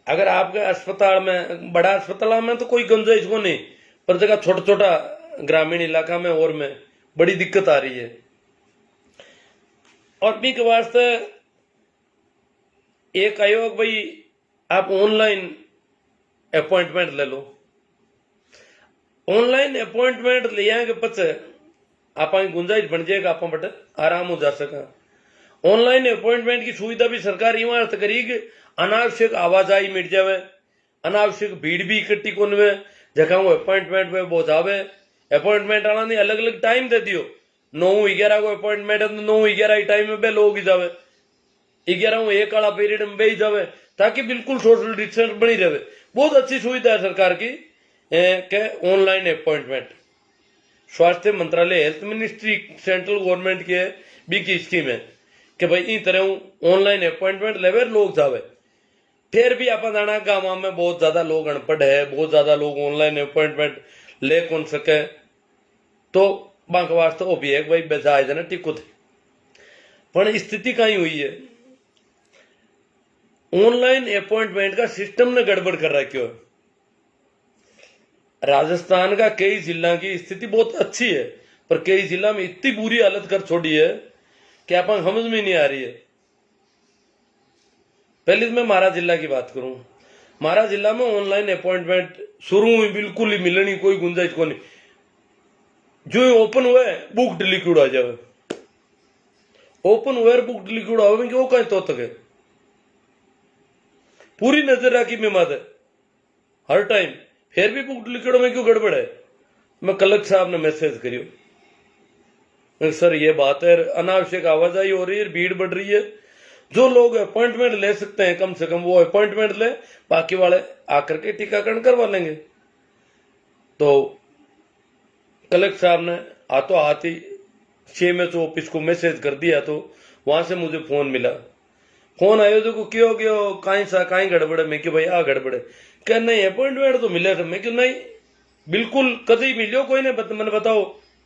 अगर आपके अस्पताल में बड़ा अस्पताल में तो कोई गुंजाइश को नहीं, पर जगह छोटा छोटा ग्रामीण इलाका में और में बड़ी दिक्कत आ रही है। और भी के वास्ते एक आयोग भाई आप ऑनलाइन अपॉइंटमेंट ले लो। ऑनलाइन अपॉइंटमेंट लिया के पचे आप गुंजाइश बन जाएगा, आप बट आराम हो जा सका। ऑनलाइन अपॉइंटमेंट की सुविधा भी सरकार इमारत करी कि अनावश्यक आवाजाही मिट जावे, अनावश्यक भीड़ भी इकट्ठी कोन हुए जगह वो अपॉइंटमेंट पे पहुंचावे। अपॉइंटमेंट वाला ने अलग अलग टाइम दे दियो, 9-11 को अपॉइंटमेंट है तो 9-11 टाइम में बे लोग ही जावे, 11 एक वाला पीरियड में बे ही जावे, ताकि बिल्कुल सोशल डिस्टेंस बनी रहे। बहुत अच्छी सुविधा है सरकार की के ऑनलाइन अपॉइंटमेंट। स्वास्थ्य मंत्रालय हेल्थ मिनिस्ट्री सेंट्रल गवर्नमेंट की है बी की स्कीम है कि भाई इन तरह ऑनलाइन अपॉइंटमेंट लेवे लोग जावे। फिर भी आप जाना गाँव में बहुत ज्यादा लोग अनपढ़ है, बहुत ज्यादा लोग ऑनलाइन अपॉइंटमेंट ले कौन सके, तो बांक वास्ते वो भी है भाई बेजाय देना टिको थे। पर स्थिति कहीं हुई है ऑनलाइन अपॉइंटमेंट का सिस्टम ने गड़बड़ कर रखी है। राजस्थान का कई जिला की स्थिति बहुत अच्छी है, पर कई जिला में इतनी बुरी हालत कर छोड़ी है कि आप समझ में नहीं आ रही है। पहले मैं महारा जिला की बात करूं, महारा जिला में ऑनलाइन अपॉइंटमेंट शुरू हुई बिल्कुल ही मिलनी कोई गुंजाइश को नहीं। जो ओपन हुआ बुक लिक्विड आ जाए, ओपन हुआ बुक लिक्विड आवे वो कहीं तो तक है। पूरी नजर रखी मैं माते हर टाइम, फिर भी बुक लिक्विड में क्यों गड़बड़ है। मैं कलेक्टर साहब ने मैसेज करियो सर ये बात है, अनावश्यक आवाजाही हो रही है, भीड़ बढ़ रही है। जो लोग अपॉइंटमेंट ले सकते हैं कम से कम वो अपॉइंटमेंट ले, बाकी वाले आकर के टीकाकरण करवा लेंगे। तो कलेक्टर साहब ने हाथों हाथ ही CMHO ऑफिस को मैसेज कर दिया, तो वहां से मुझे फोन मिला। फोन आयो जो क्यों हो गया कहीं गड़बड़ है। मैं कि भाई आ गड़बड़ है, क्या नहीं अपॉइंटमेंट तो मिले थे। मैं कि नहीं बिल्कुल कभी मिलो कोई नहीं, मैंने बताओ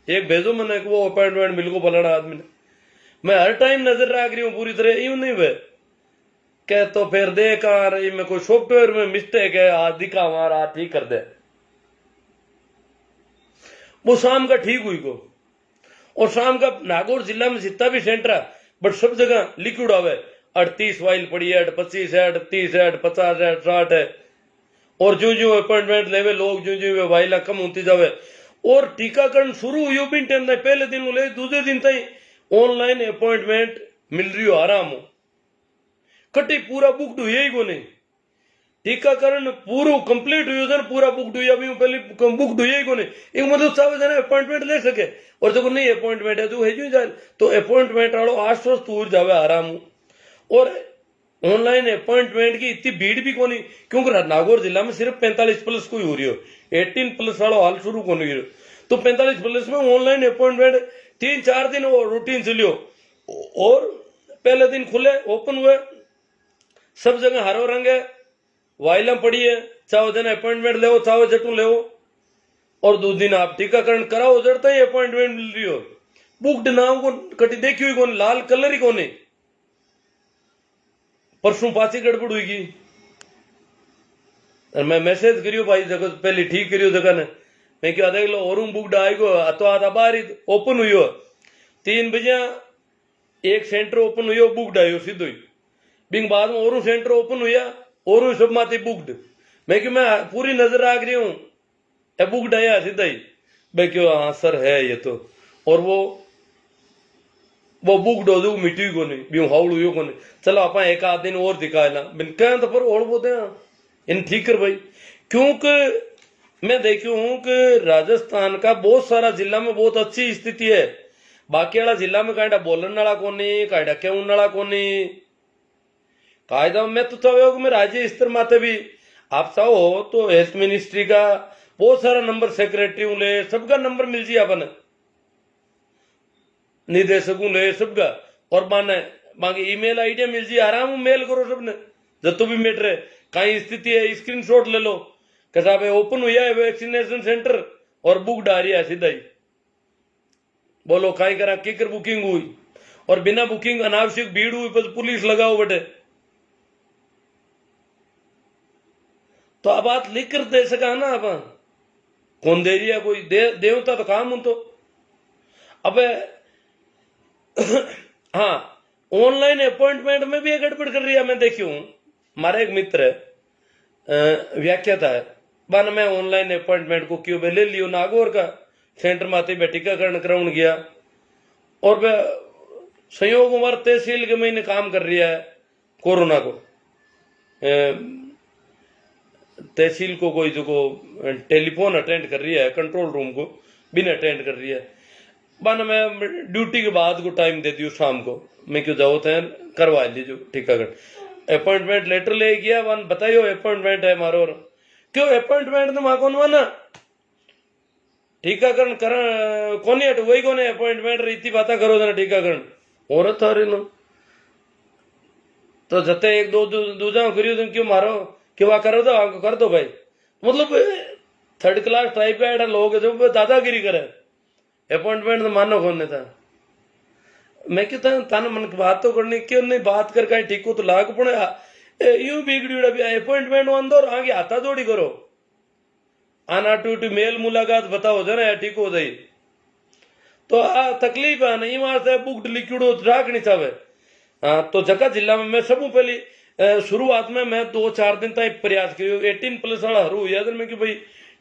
एक भेजो मैंने वो अपॉइंटमेंट मिल को फलाना आदमी ने। मैं हर टाइम नजर रख रही हूँ पूरी तरह, यूं नहीं हुए क्या तो फिर देख आ रही मैं कोई सॉफ्टवेयर में मिस्टेक है, आज दिखा हमारा ठीक कर दे। वो शाम का ठीक हुई को। और शाम का नागौर जिला में जितना भी सेंटर है बट सब जगह लिक्विड आवे, 38 वाइल पड़ी है, 25 है, 38 है, 50 है, 60 है। और जो जो अपॉइंटमेंट लेवे लोग, जो जो वाइला कम होती जावे। और टीकाकरण शुरू हुई भी टाइम पहले दिन ले दूसरे दिन तक ऑनलाइन अपॉइंटमेंट मिल रही हो आराम हो, कटी पूरा बुकड हुई ही को नहीं। टीकाकरण पूरा कंप्लीट हुई पूरा बुकड हुई, अभी पहले बुकड हुई ही को नहीं। एक मतलब सब जने अपॉइंटमेंट ले सके, और जो नहीं अपॉइंटमेंट है तो है जाए तो अपॉइंटमेंट वालों आश्वस्त हो जावे आराम हो। और ऑनलाइन अपॉइंटमेंट की इतनी भीड़ भी कोनी, क्योंकि नागौर जिला में सिर्फ 45+ को ही हो रही हो, 18+ वालों हाल शुरू को नहीं हो। तो 45+ में ऑनलाइन अपॉइंटमेंट 3-4 दिन और रूटीन चलियो। और पहले दिन खुले ओपन हुए, सब जगह हरो रंग है, वाइलम पड़ी है, चाहे दिन अपॉइंटमेंट ले चाहे जटू ले। और 2 दिन आप टीकाकरण कराओ, जड़ता ही अपॉइंटमेंट मिल रही हो। बुकड ना को कटी देखी हुई कौन, लाल कलर ही कौन। परसों पाची गड़बड़ हुई, मैं मैसेज करियो भाई जगह पहले ठीक करियो जगह ने। मैं क्या देख लो और बुकड आएगो तो आधा बाहर ओपन हुई हो, 3 बजे एक सेंटर ओपन हुई हो, बुकड आयो सीधो ही। बिंग बाद में और सेंटर ओपन हुआ और सब माते बुकड। मैं क्यों मैं पूरी नजर आ रही हूँ बुकड आया सीधा ही। मैं क्यों हाँ सर है ये तो। और वो बुकड हो जो मिट्टी को नहीं भी हाउड़ हुई को नहीं। चलो आप एक आध दिन और दिखा ला बिन कह तो पर और बोलते हैं इन ठीक कर भाई। क्योंकि मैं देखी हूं कि राजस्थान का बहुत सारा जिला में बहुत अच्छी स्थिति है, बाकी वाला जिला में कायदा बोलन वाला कोनी, कायदा कहने वाला कोनी। कायदा मैं तो चाहो मैं राज्य स्तर माते भी आप चाहो तो हेल्थ मिनिस्ट्री का बहुत सारा नंबर, सेक्रेटरी ले सबका नंबर मिल जाए अपन, निदेशकों ले सबका। और माने बाकी ईमेल आईडी मिल जाए, आराम मेल करो सबने जतो भी मैटर है, कहीं स्थिति है स्क्रीनशॉट ले लो कि साहब ओपन हुआ है वैक्सीनेशन सेंटर और बुक डारी है सीधा ही। बोलो कहीं करा किकर बुकिंग हुई और बिना बुकिंग अनावश्यक भीड़ हुई पर पुलिस लगाओ बेटे। तो अब बात लिख कर दे सका ना, अब कौन दे रही है कोई देवता तो काम हूं तो। अब हाँ ऑनलाइन अपॉइंटमेंट में भी गड़बड़ कर रही है। मैं देखी हूं, हमारा एक मित्र व्याख्याता है बन मैं ऑनलाइन अपॉइंटमेंट को क्यों ले लियो नागौर का सेंटर माते में टीकाकरण कराउन गया। और वह संयोग उमर तहसील के महीने काम कर रही है कोरोना को, तहसील को कोई जो को टेलीफोन अटेंड कर रही है, कंट्रोल रूम को बिन अटेंड कर रही है। बन मैं ड्यूटी के बाद को टाइम दे दियो शाम को, मैं क्यों जाओ थे करवा लीजिए टीकाकरण। अपॉइंटमेंट लेटर ले गया, वन बताइयो अपॉइंटमेंट है मारो। क्यों अपॉइंटमेंट तो मां कौन माना टीकाकरण कर कोनी हट वही कोने अपॉइंटमेंट रीति बातें करो जना टीकाकरण औरत थारे नो तो जते एक दो दूजा करियो तुम क्यों मारो कि वह करो तो आपको कर दो भाई। मतलब 3rd क्लास टाइपेड लोग जो दादागिरी करे, अपॉइंटमेंट तो मानो कौन था। मैं कहता तन मन की बात तो करनी क्यों नहीं बात कर कहीं ठीक हो तो लाग पड़े यूं बिगड़ी अपॉइंटमेंट अंदर आगे हाथा जोड़ी करो आना टूटी मेल मुलाकात बताओ जना ठीक हो जाए। तो तकलीफ है नहीं मारते बुक लिक्विड राखनी चाहे। हाँ तो जगह जिला में मैं सबू पहली शुरुआत में मैं 2-4 दिन तक प्रयास करियो 18+ वाला हरू याद मैं कि भाई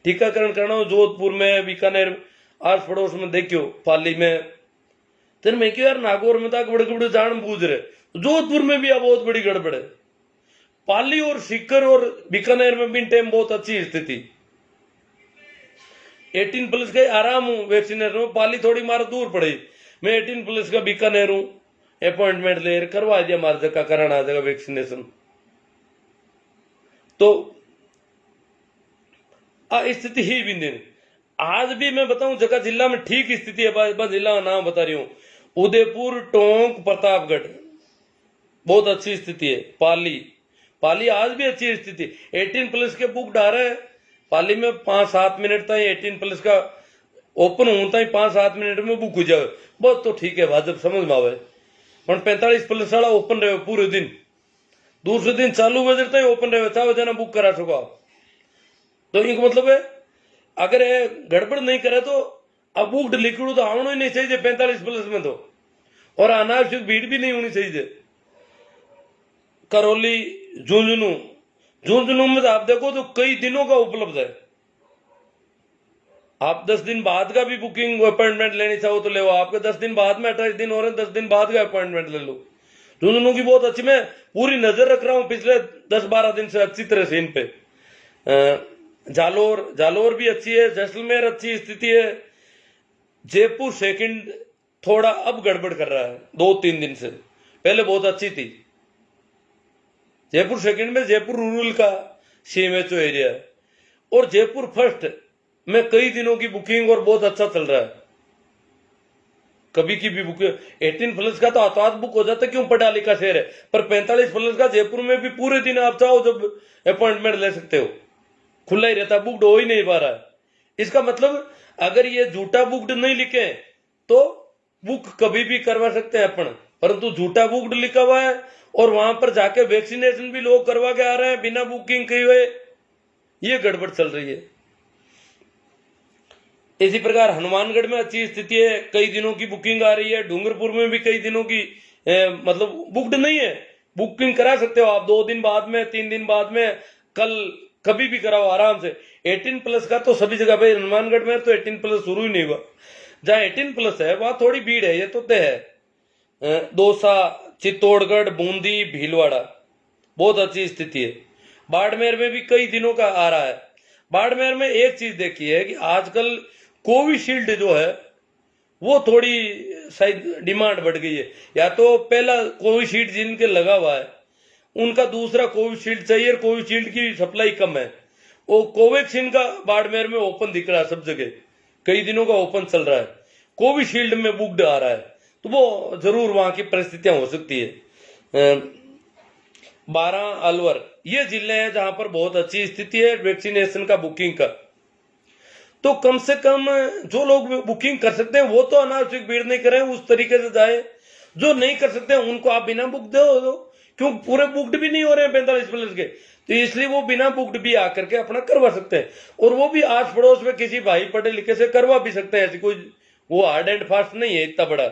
टीकाकरण करना हो जोधपुर में बीकानेर आस पड़ोस में देखियो पाली में। तेन मैं क्यों यार नागौर में तक बड़े बड़े जान बूझ रहे, जोधपुर में भी अब बहुत बड़ी गड़बड़ है। पाली और सीकर और बीकानेर में भी टाइम बहुत अच्छी स्थिति, 18+ का आराम हूं वैक्सीनेशन हूं। पाली थोड़ी मार दूर पड़ी, मैं 18+ का बीकानेर हूं, अपॉइंटमेंट ले करवा दिया हमारे जगह कराना आ जाएगा वैक्सीनेशन। तो स्थिति ही भी नहीं। आज भी मैं बताऊं जगह जिला में ठीक स्थिति है, जिला का नाम बता रही हूं उदयपुर, टोंक, प्रतापगढ़ बहुत अच्छी स्थिति है। पाली आज भी अच्छी स्थिति, 18+ के बुक डाल रहे पाली में 5-7 मिनट तक 18+ का ओपन होता ही 5-7 मिनट में बुक हो जाए बहुत तो ठीक है भाजप समझ में आवे। पर 45+ वाला ओपन रहे पूरे दिन, दूसरे दिन चालू बजे तक ओपन रहे चाहे जना बुक करा सको आप। तो इनको मतलब है अगर गड़बड़ नहीं करे तो अब बुक्ड लिक्विड तो आना ही नहीं चाहिए 45+ में तो, और अनावश्यक भीड़ भी नहीं होनी चाहिए। करौली, झुंझुनू में तो आप देखो तो कई दिनों का उपलब्ध है। आप 10 दिन बाद का भी बुकिंग अपॉइंटमेंट लेनी चाहो तो ले, आपके 10 दिन बाद में 28 दिन हो रहे हैं, 10 दिन बाद का अपॉइंटमेंट ले लो। झुंझुनू की बहुत अच्छी, मैं पूरी नजर रख रहा हूं पिछले 10-12 दिन से अच्छी तरह से इन पे। जालोर भी अच्छी है, जैसलमेर अच्छी स्थिति है। जयपुर सेकंड थोड़ा अब गड़बड़ कर रहा है 2-3 दिन से, पहले बहुत अच्छी थी। जयपुर सेकंड में जयपुर रूरल का CMHO एरिया है, और जयपुर फर्स्ट में कई दिनों की बुकिंग और बहुत अच्छा चल रहा है। कभी की भी बुकिंग 18+ का तो आतवाद बुक हो जाता है, क्यों, पटाली का शहर है। पर 45+ का जयपुर में भी पूरे दिन आप चाहो जब अपॉइंटमेंट ले सकते हो, खुला ही रहता, बुक्ड हो ही नहीं पा रहा है। इसका मतलब अगर ये झूठा बुक्ड नहीं लिखे तो बुक कभी भी करवा सकते हैं अपन, परंतु झूठा बुक्ड लिखा हुआ है और वहां पर जाके वैक्सीनेशन भी लोग करवा के आ रहे हैं बिना बुकिंग किए हुए, ये गड़बड़ चल रही है। इसी प्रकार हनुमानगढ़ में अच्छी स्थिति है, कई दिनों की बुकिंग आ रही है। डूंगरपुर में भी कई दिनों की मतलब बुक्ड नहीं है, बुकिंग करा सकते हो आप 2 दिन बाद में, 3 दिन बाद में, कल कभी भी कराओ आराम से। 18+ का तो सभी जगह पे, हनुमानगढ़ में तो 18+ शुरू ही नहीं हुआ। जहां 18+ है वहां थोड़ी भीड़ है, ये तो तय है। दौसा, चित्तौड़गढ़, बूंदी, भीलवाड़ा बहुत अच्छी स्थिति है। बाड़मेर में भी कई दिनों का आ रहा है। बाड़मेर में एक चीज देखी है कि आजकल कोविशील्ड जो है वो थोड़ी शायद डिमांड बढ़ गई है। या तो पहला कोविशील्ड जिनके लगा हुआ है उनका दूसरा कोविशील्ड चाहिए, और कोविशील्ड की सप्लाई कम है। वो कोवैक्सीन का बाड़मेर में ओपन दिख रहा है सब जगह, कई दिनों का ओपन चल रहा है। कोविशील्ड में बुक्ड आ रहा है, तो वो जरूर वहां की परिस्थितियां हो सकती है। 12 अलवर ये जिले हैं जहां पर बहुत अच्छी स्थिति है वैक्सीनेशन का, बुकिंग का। तो कम से कम जो लोग बुकिंग कर सकते हैं वो तो अनावश्यक भीड़ नहीं करें, उस तरीके से जाए। जो नहीं कर सकते उनको आप बिना बुक दो, क्यों, पूरे बुक्ड भी नहीं हो रहे हैं 45+ के, तो इसलिए वो बिना बुक्ड भी आकर के अपना करवा सकते हैं। और वो भी आस पड़ोस में किसी भाई पढ़े लिखे से करवा भी सकते हैं, ऐसी कोई वो हार्ड एंड फास्ट नहीं है इतना बड़ा।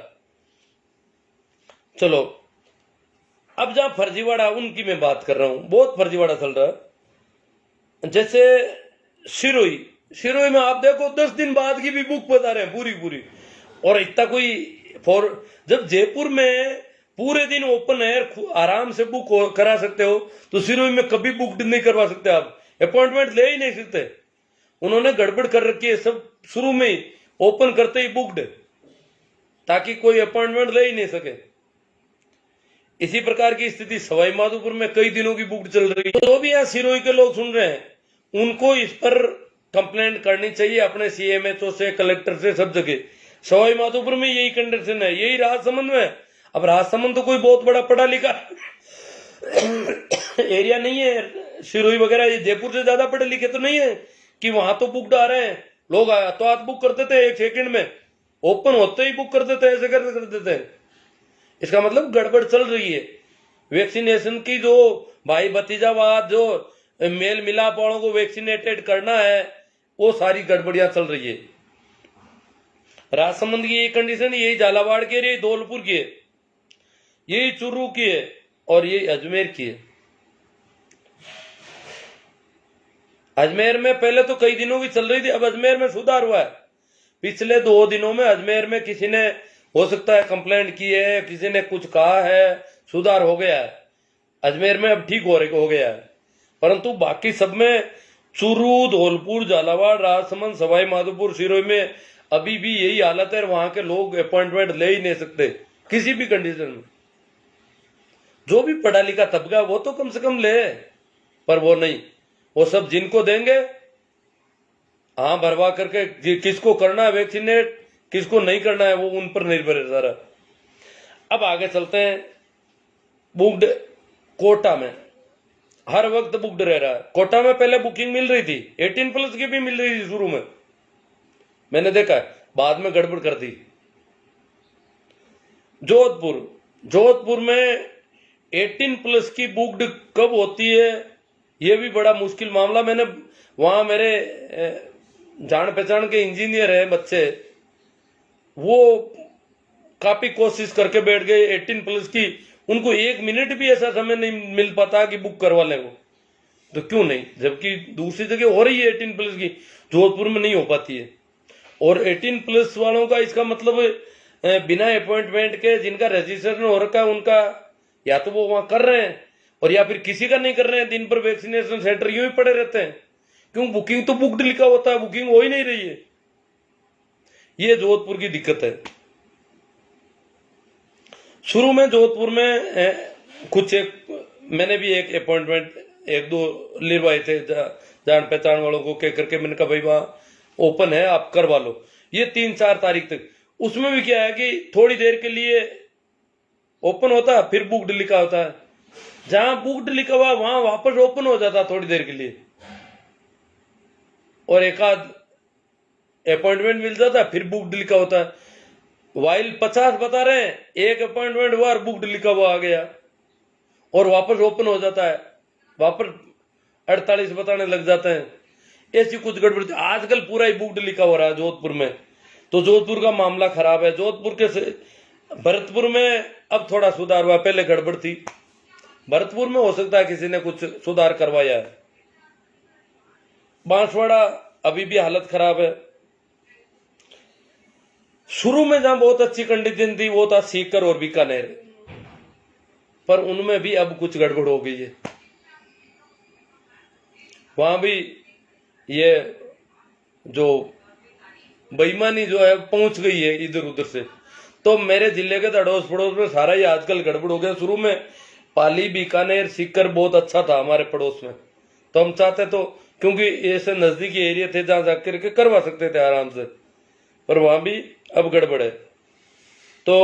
चलो अब जहां फर्जीवाड़ा उनकी मैं बात कर रहा हूं, बहुत फर्जीवाड़ा चल रहा है। जैसे सिरोही में आप देखो 10 दिन बाद की भी बुक बता रहे हैं पूरी, और इतना कोई जब जयपुर में पूरे दिन ओपन एयर आराम से बुक करा सकते हो, तो सिरोही में कभी बुक नहीं करवा सकते, आप अपॉइंटमेंट ले ही नहीं सकते। उन्होंने गड़बड़ कर रखी है, सब शुरू में ही ओपन करते ही बुक्ड, ताकि कोई अपॉइंटमेंट ले ही नहीं सके। इसी प्रकार की स्थिति सवाई माधोपुर में कई दिनों की बुक चल रही है। तो भी यहाँ सिरोही के लोग सुन रहे हैं, उनको इस पर कंप्लेंट करनी चाहिए अपने CMHO से, कलेक्टर से, सब जगह। सवाई माधोपुर में यही कंडीशन है, यही राजसमंद में। अब राजसमंद तो कोई बहुत बड़ा पढ़ा लिखा एरिया नहीं है, सिरोही वगैरह ये जयपुर से ज्यादा पढ़े लिखे तो नहीं है कि वहां तो बुक आ रहे हैं। लोग तो आज बुक करते थे 1 सेकंड में, ओपन होते ही बुक कर देते, ऐसे कर देते हैं। इसका मतलब गड़बड़ चल रही है वैक्सीनेशन की। जो भाई भतीजावाद, जो मेल मिलाप वालों को वैक्सीनेटेड करना है, वो सारी गड़बड़ियां चल रही है। राजसमंद की ये कंडीशन, यही झालावाड़ की है, यही धौलपुर की है, यही चुरू की है, और यही अजमेर की है। अजमेर में पहले तो कई दिनों की चल रही थी, अब अजमेर में सुधार हुआ है। पिछले 2 दिनों में अजमेर में किसी ने हो सकता है कंप्लेंट की है, किसी ने कुछ कहा है, सुधार हो गया है अजमेर में, अब ठीक हो गया है। परंतु बाकी सब में चूरू, धौलपुर, झालावाड़, राजसमंद, सवाई माधोपुर, सिरोही में अभी भी यही हालत है। वहां के लोग अपॉइंटमेंट ले ही नहीं सकते किसी भी कंडीशन में। जो भी पढ़ा लिखा तबका वो तो कम से कम ले, पर वो नहीं, वो सब जिनको देंगे हाँ भरवा करके, किसको करना है वैक्सीनेट, किसको नहीं करना है, वो उन पर निर्भर है सारा। अब आगे चलते हैं। बुक्ड कोटा में हर वक्त बुक्ड रह रहा है। कोटा में पहले बुकिंग मिल रही थी, 18+ की भी मिल रही थी शुरू में, मैंने देखा है, बाद में गड़बड़ कर दी। जोधपुर में 18+ की बुक्ड कब होती है, यह भी बड़ा मुश्किल मामला। मैंने वहां मेरे जान पहचान के इंजीनियर है बच्चे, वो काफी कोशिश करके बैठ गए 18+ की, उनको 1 मिनट भी ऐसा समय नहीं मिल पाता कि बुक करवा लें वो, तो क्यों नहीं, जबकि दूसरी जगह हो रही है 18+ की, जोधपुर में नहीं हो पाती है। और 18+ वालों का इसका मतलब बिना अपॉइंटमेंट के जिनका रजिस्ट्रेशन हो रखा है उनका, या तो वो वहां कर रहे हैं और या फिर किसी का नहीं कर रहे हैं। दिन पर वैक्सीनेशन सेंटर यूं ही पड़े रहते हैं, क्यों, बुकिंग तो बुकड लिखा होता है, बुकिंग हो ही नहीं रही है। ये जोधपुर की दिक्कत है। शुरू में जोधपुर में कुछ मैंने भी एक अपॉइंटमेंट 1-2 लिरवाए थे जान पहचान वालों को कह करके, मैंने कहा भाई वहां ओपन है आप करवा लो, ये 3-4 तारीख तक। उसमें भी क्या है कि थोड़ी देर के लिए ओपन होता है, फिर बुकड लिखा होता है, जहां बुकड लिखा हुआ वहां वापस ओपन हो जाता थोड़ी देर के लिए, और एक आध अपॉइंटमेंट मिल जाता फिर बुकड लिखा होता है। वाइल 50 बता रहे हैं, एक अपॉइंटमेंट हुआ और बुकड लिखा हुआ आ गया और वापस ओपन हो जाता है, वापस 48 बताने लग जाते हैं। ऐसी कुछ गड़बड़ आजकल पूरा ही बुकड लिखा हो रहा है जोधपुर में, तो जोधपुर का मामला खराब है। जोधपुर के भरतपुर में अब थोड़ा सुधार हुआ, पहले गड़बड़ थी। भरतपुर में हो सकता है किसी ने कुछ सुधार करवाया है। बांसवाड़ा अभी भी हालत खराब है। शुरू में जहां बहुत अच्छी कंडीशन थी वो था सीकर और बीकानेर, पर उनमें भी अब कुछ गड़बड़ हो गई है। वहां भी ये जो बेईमानी जो है पहुंच गई है इधर उधर से, तो मेरे जिले के अड़ोस पड़ोस में सारा ही आजकल गड़बड़ हो गया। शुरू में पाली बीकानेर सीकर बहुत अच्छा था हमारे पड़ोस में, तो हम चाहते तो, क्योंकि ऐसे नजदीकी एरिया थे जहां जाकर के करवा सकते थे आराम से, पर वहां भी अब गड़बड़ है। तो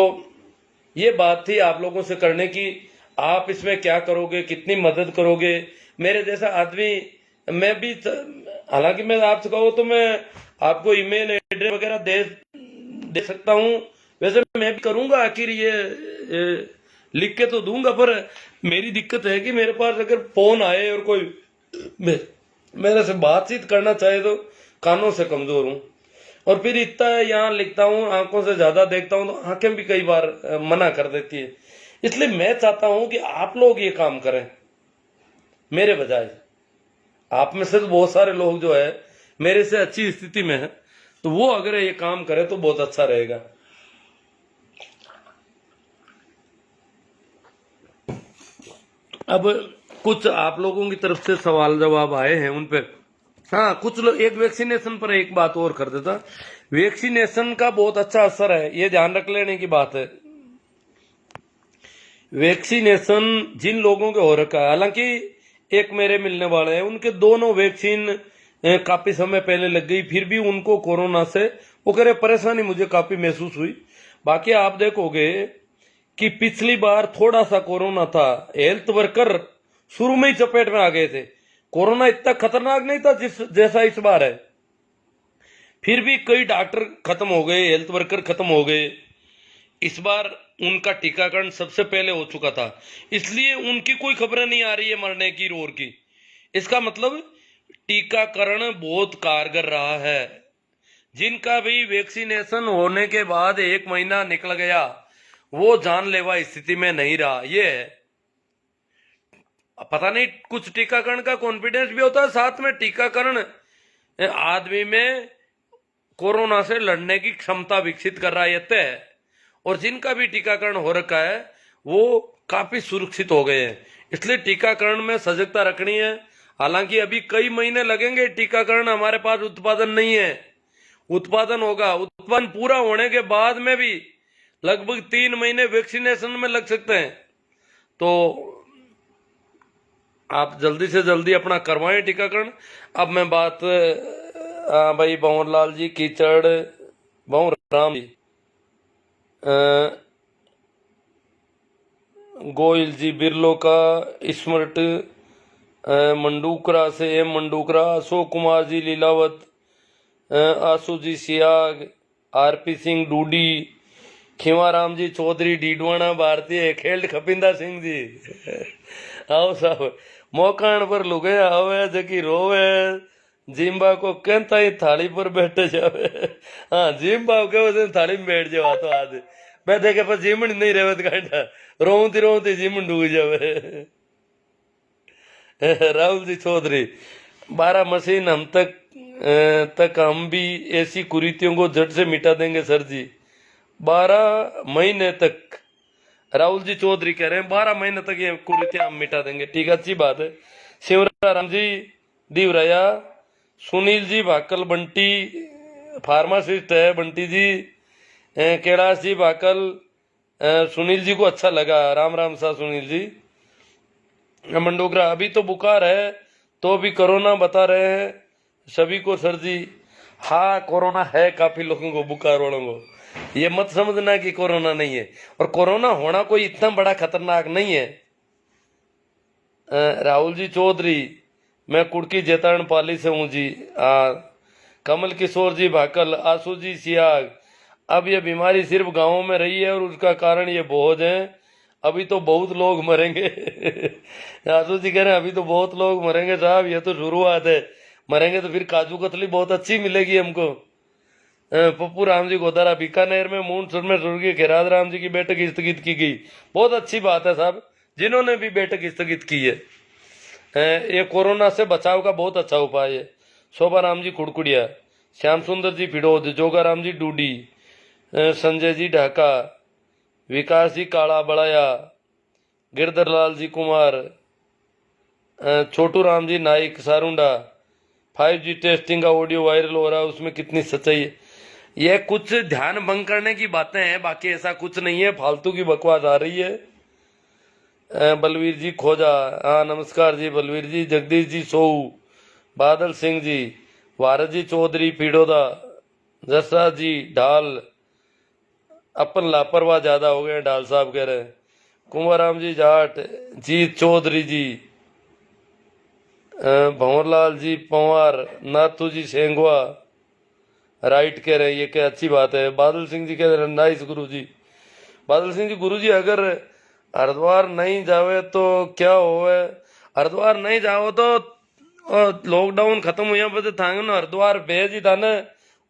ये बात थी आप लोगों से करने की, आप इसमें क्या करोगे, कितनी मदद करोगे। मेरे जैसा आदमी, मैं भी, हालांकि मैं आपसे कहूँ तो मैं आपको ईमेल एड्रेस वगैरह दे सकता हूँ, वैसे मैं भी करूंगा, आखिर ये लिख के तो दूंगा, पर मेरी दिक्कत है कि मेरे पास अगर फोन आए और कोई मेरे से बातचीत करना चाहे तो कानों से कमजोर हूं, और फिर इतना यहाँ लिखता हूँ, आंखों से ज्यादा देखता हूँ, तो आंखें भी कई बार मना कर देती है। इसलिए मैं चाहता हूं कि आप लोग ये काम करें मेरे बजाय। आप में से तो बहुत सारे लोग जो है मेरे से अच्छी स्थिति में है, तो वो अगर ये काम करे तो बहुत अच्छा रहेगा। अब कुछ आप लोगों की तरफ से सवाल जवाब आए हैं उन पर। हाँ, कुछ लोग, एक वैक्सीनेशन पर एक बात और कर देता, वैक्सीनेशन का बहुत अच्छा असर है, ये ध्यान रख लेने की बात है। वैक्सीनेशन जिन लोगों के हो रखा है, हालांकि एक मेरे मिलने वाले हैं, उनके दोनों वैक्सीन काफी समय पहले लग गई, फिर भी उनको कोरोना से, वो कह रहे परेशानी मुझे काफी महसूस हुई। बाकी आप देखोगे कि पिछली बार थोड़ा सा कोरोना था, हेल्थ वर्कर शुरू में ही चपेट में आ गए थे। कोरोना इतना खतरनाक नहीं था जैसा इस बार है, फिर भी कई डॉक्टर खत्म हो गए, हेल्थ वर्कर खत्म हो गए। इस बार उनका टीकाकरण सबसे पहले हो चुका था, इसलिए उनकी कोई खबरें नहीं आ रही है मरने की, रोर की। इसका मतलब टीकाकरण बहुत कारगर रहा है। जिनका भी वैक्सीनेशन होने के बाद 1 महीना निकल गया, वो जानलेवा स्थिति में नहीं रहा। ये है, पता नहीं, कुछ टीकाकरण का कॉन्फिडेंस भी होता है, साथ में टीकाकरण आदमी में कोरोना से लड़ने की क्षमता विकसित कर रहा है, तय है। और जिनका भी टीकाकरण हो रखा है वो काफी सुरक्षित हो गए हैं, इसलिए टीकाकरण में सजगता रखनी है। हालांकि अभी कई महीने लगेंगे टीकाकरण, हमारे पास उत्पादन नहीं है, उत्पादन होगा, उत्पादन पूरा होने के बाद में भी लगभग 3 महीने वैक्सीनेशन में लग सकते हैं। तो आप जल्दी से जल्दी अपना करवाएं टीकाकरण। अब मैं बात भाई भंवर जी कीचड़, भंवर राम जी, गोयल जी बिरलो का, स्मृत मंडूकरा से एम मंडूकरा, अशोक कुमार जी लीलावत, आशु जी सियाग, आरपी सिंह डूडी, खीवाराम जी चौधरी डीडवाना भारतीय, खेल्ड खपिंदा सिंह जी आओ साहब, मौकान पर लुगे आवे जकी रोवे, जिम्बा को कहता ही थाली पर बैठे जावे। हाँ जिम्बा के वजह थाली में बैठ जाओ तो आज मैं देखे पर जिमन नहीं रहे घंटा रोती रोती जिमन डूब जावे। राहुल जी चौधरी 12 मशीन हम तक हम भी ऐसी कुरीतियों को झट से मिटा देंगे सर जी। 12 महीने तक राहुल जी चौधरी कह रहे हैं 12 महीने तक ये कुरीतियां हम मिटा देंगे। ठीक है अच्छी बात है। शिवराम जी दीवराया, सुनील जी भाकल बंटी फार्मासिस्ट है बंटी जी, कैलाश जी भाकल, सुनील जी को अच्छा लगा, राम राम सा सुनील जी। मंडोगरा अभी तो बुखार है तो भी कोरोना बता रहे हैं सभी को सर जी। हाँ कोरोना है काफी लोगों को, बुखार वालों को। ये मत समझना कि कोरोना नहीं है, और कोरोना होना कोई इतना बड़ा खतरनाक नहीं है। राहुल जी चौधरी मैं कुड़की जेतारण पाली से हूँ जी। कमल किशोर जी भाकल, आशु जी सियाग, अब ये बीमारी सिर्फ गांवों में रही है और उसका कारण ये बोझ है, अभी तो बहुत लोग मरेंगे। आशु जी कह रहे हैं अभी तो बहुत लोग मरेंगे साहब, ये तो शुरुआत है, मरेंगे तो फिर काजू कतली बहुत अच्छी मिलेगी हमको। पप्पू राम जी गोदारा बीकानेर में मूंड में स्वर्गीय खैराज राम जी की बैठक स्थगित की गई। बहुत अच्छी बात है साहब जिन्होंने भी बैठक स्थगित की है। ये कोरोना से बचाव का बहुत अच्छा उपाय है। शोभा राम जी खुड़कुड़िया, श्याम सुंदर जी फिडोद, जोगा राम जी डूडी, संजय जी ढाका, विकास जी काला बड़ाया, गिरधर लाल जी कुमार, छोटू राम जी नाइक सारुंडा। 5G टेस्टिंग का ऑडियो वायरल हो रहा है, उसमें कितनी सच्चाई है? यह कुछ ध्यान भंग करने की बातें हैं, बाकी ऐसा कुछ नहीं है, फालतू की बकवास आ रही है। बलवीर जी खोजा, हाँ नमस्कार जी बलवीर जी। जगदीश जी सोऊ, बादल सिंह जी, भारत जी चौधरी पीडोदा, जसराज जी ढाल, अपन लापरवाह ज्यादा हो गए ढाल साहब कह रहे हैं। कुंवरराम जी जाट, जीत चौधरी जी, भंवरलाल जी पंवार, नाथू जी सेंगवा राइट कह रहे हैं, ये क्या अच्छी बात है। बादल सिंह जी कह रहे हैं नाइस गुरु जी। बादल सिंह जी गुरु जी अगर हरिद्वार नहीं जावे तो क्या होवे? हरिद्वार नहीं जाओ तो लॉकडाउन खत्म हुआ बजे थांगे ना हरिद्वार भेज ही था न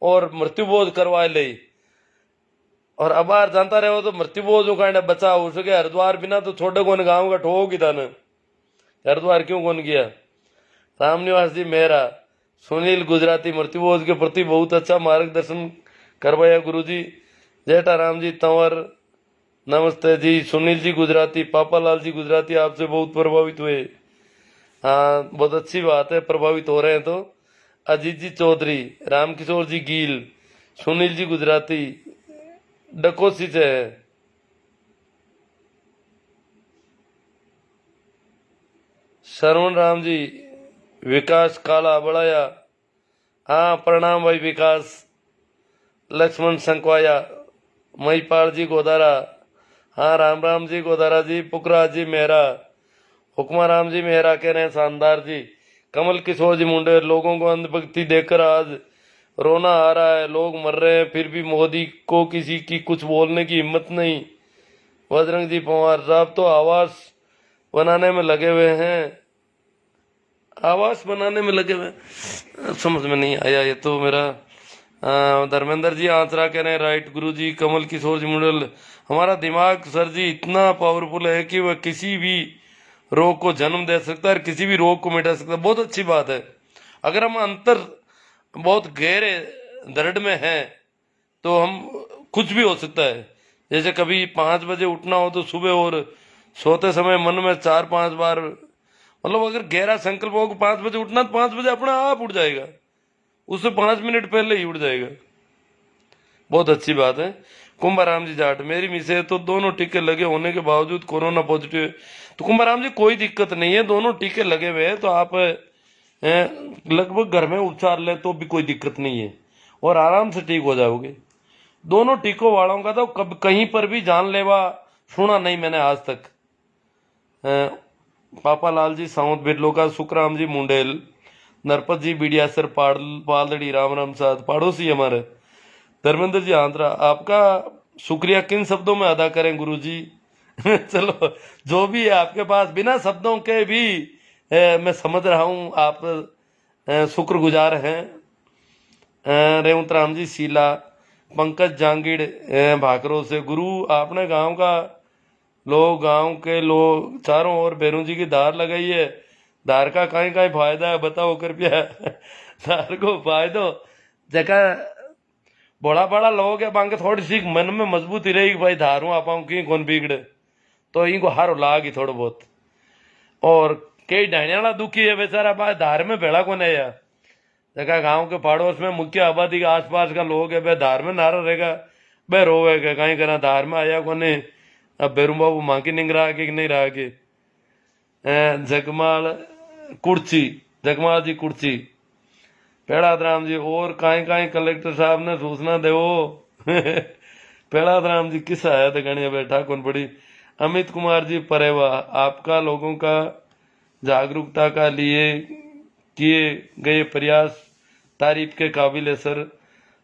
और मृत्यु बोध करवाए ले, और अबार जानता रहे तो मृत्यु बोध का बचा हो सके। हरिद्वार बिना तो छोटे कौन गाँव का ठोक ही था न, हरिद्वार क्यों कौन गया? रामनिवास जी मेहरा, सुनील गुजराती मृत्यु बोध के प्रति बहुत अच्छा मार्गदर्शन करवाया गुरु जी। जेठा राम जी तंवर नमस्ते जी। सुनील जी गुजराती, पापालाल जी गुजराती आपसे बहुत प्रभावित हुए। हाँ बहुत अच्छी बात है, प्रभावित हो रहे हैं तो। अजीत जी चौधरी, रामकिशोर जी गील, सुनील जी गुजराती डकोसी से है। श्रवण राम जी, विकास काला बड़ाया, हाँ प्रणाम भाई विकास। लक्ष्मण संकवाया, महिपाल जी गोदारा, हाँ राम राम जी गोदारा जी। पुखराज जी मेहरा, हुक्मा राम जी मेहरा कह रहे हैं शानदार जी। कमल किशोर जी मुंडे, लोगों को अंधभक्ति देखकर आज रोना आ रहा है, लोग मर रहे हैं फिर भी मोदी को किसी की कुछ बोलने की हिम्मत नहीं। बजरंग जी पंवार साहब तो आवास बनाने में लगे हुए हैं, आवास बनाने में लगे हुए, समझ में नहीं आया ये तो मेरा। धर्मेंद्र जी आंसरा कह रहे हैं राइट गुरु जी। कमल किशोर जी मुंडल, हमारा दिमाग सर जी इतना पावरफुल है कि वह किसी भी रोग को जन्म दे सकता है और किसी भी रोग को मिटा सकता है। बहुत अच्छी बात है। अगर हम अंतर बहुत गहरे दर्द में हैं तो हम कुछ भी हो सकता है। जैसे कभी 5 बजे उठना हो तो सुबह, और सोते समय मन में 4-5 बार, मतलब अगर गहरा संकल्प हो 5 बजे उठना तो 5 बजे अपना आप उठ जाएगा, उससे 5 मिनट पहले ही उठ जाएगा। बहुत अच्छी बात है। कुंभाराम जी जाट, मेरी मिसेज तो दोनों टीके लगे होने के बावजूद कोरोना पॉजिटिव है। तो कुंभाराम जी कोई दिक्कत नहीं है, दोनों टीके लगे हुए हैं तो आप लगभग घर में उपचार ले तो भी कोई दिक्कत नहीं है और आराम से ठीक हो जाओगे। दोनों टीकों वालों का तो कहीं पर भी जानलेवा सुना नहीं मैंने आज तक। पापालाल जी साउथ बिरलो का, सुखराम जी मुंडेल, नरपत जी बिडियासर पालड़ी, राम राम साथ पड़ोसी हमारे। धर्मेंद्र जी आंध्रा, आपका शुक्रिया किन शब्दों में अदा करें गुरु जी? चलो जो भी है आपके पास, बिना शब्दों के भी मैं समझ रहा हूँ आप शुक्रगुजार हैं। रेवंत राम जी शीला, पंकज जांगीड़ भाकरों से, गुरु आपने गांव का लोग, गांव के लोग चारों ओर भैरू जी की धार लगाई है, धार का कहीं कहीं फायदा है बताओ कृपया। धार को फायदो जगह बड़ा बड़ा लोग है बांके थोड़ी सी मन में मजबूती रहेगी भाई धारू आप की कौन बिगड़े, तो इनको हारो लागी थोड़ा बहुत। और कई डायना दुखी है बेचारा भाई धार में भेड़ा को नहीं है, जगह गांव के पड़ोस में मुख्य आबादी के आसपास का लोग है, भाई धार में नारा रहेगा, भाई रोवेगा कहीं करा धार में आया को नहीं, अब बेरू बाबू माँ की नहीं रहा कि नहीं रहा कि। जगमाल कुर्ची, जगमाल जी कुर्ची, पेड़ादराम जी, और कहीं कहीं कलेक्टर साहब ने सूचना दे पेड़ादराम जी किस आया थे गणिया बैठा कौन पड़ी। अमित कुमार जी परेवा, आपका लोगों का जागरूकता का लिए किए गए प्रयास तारीफ के काबिल है सर।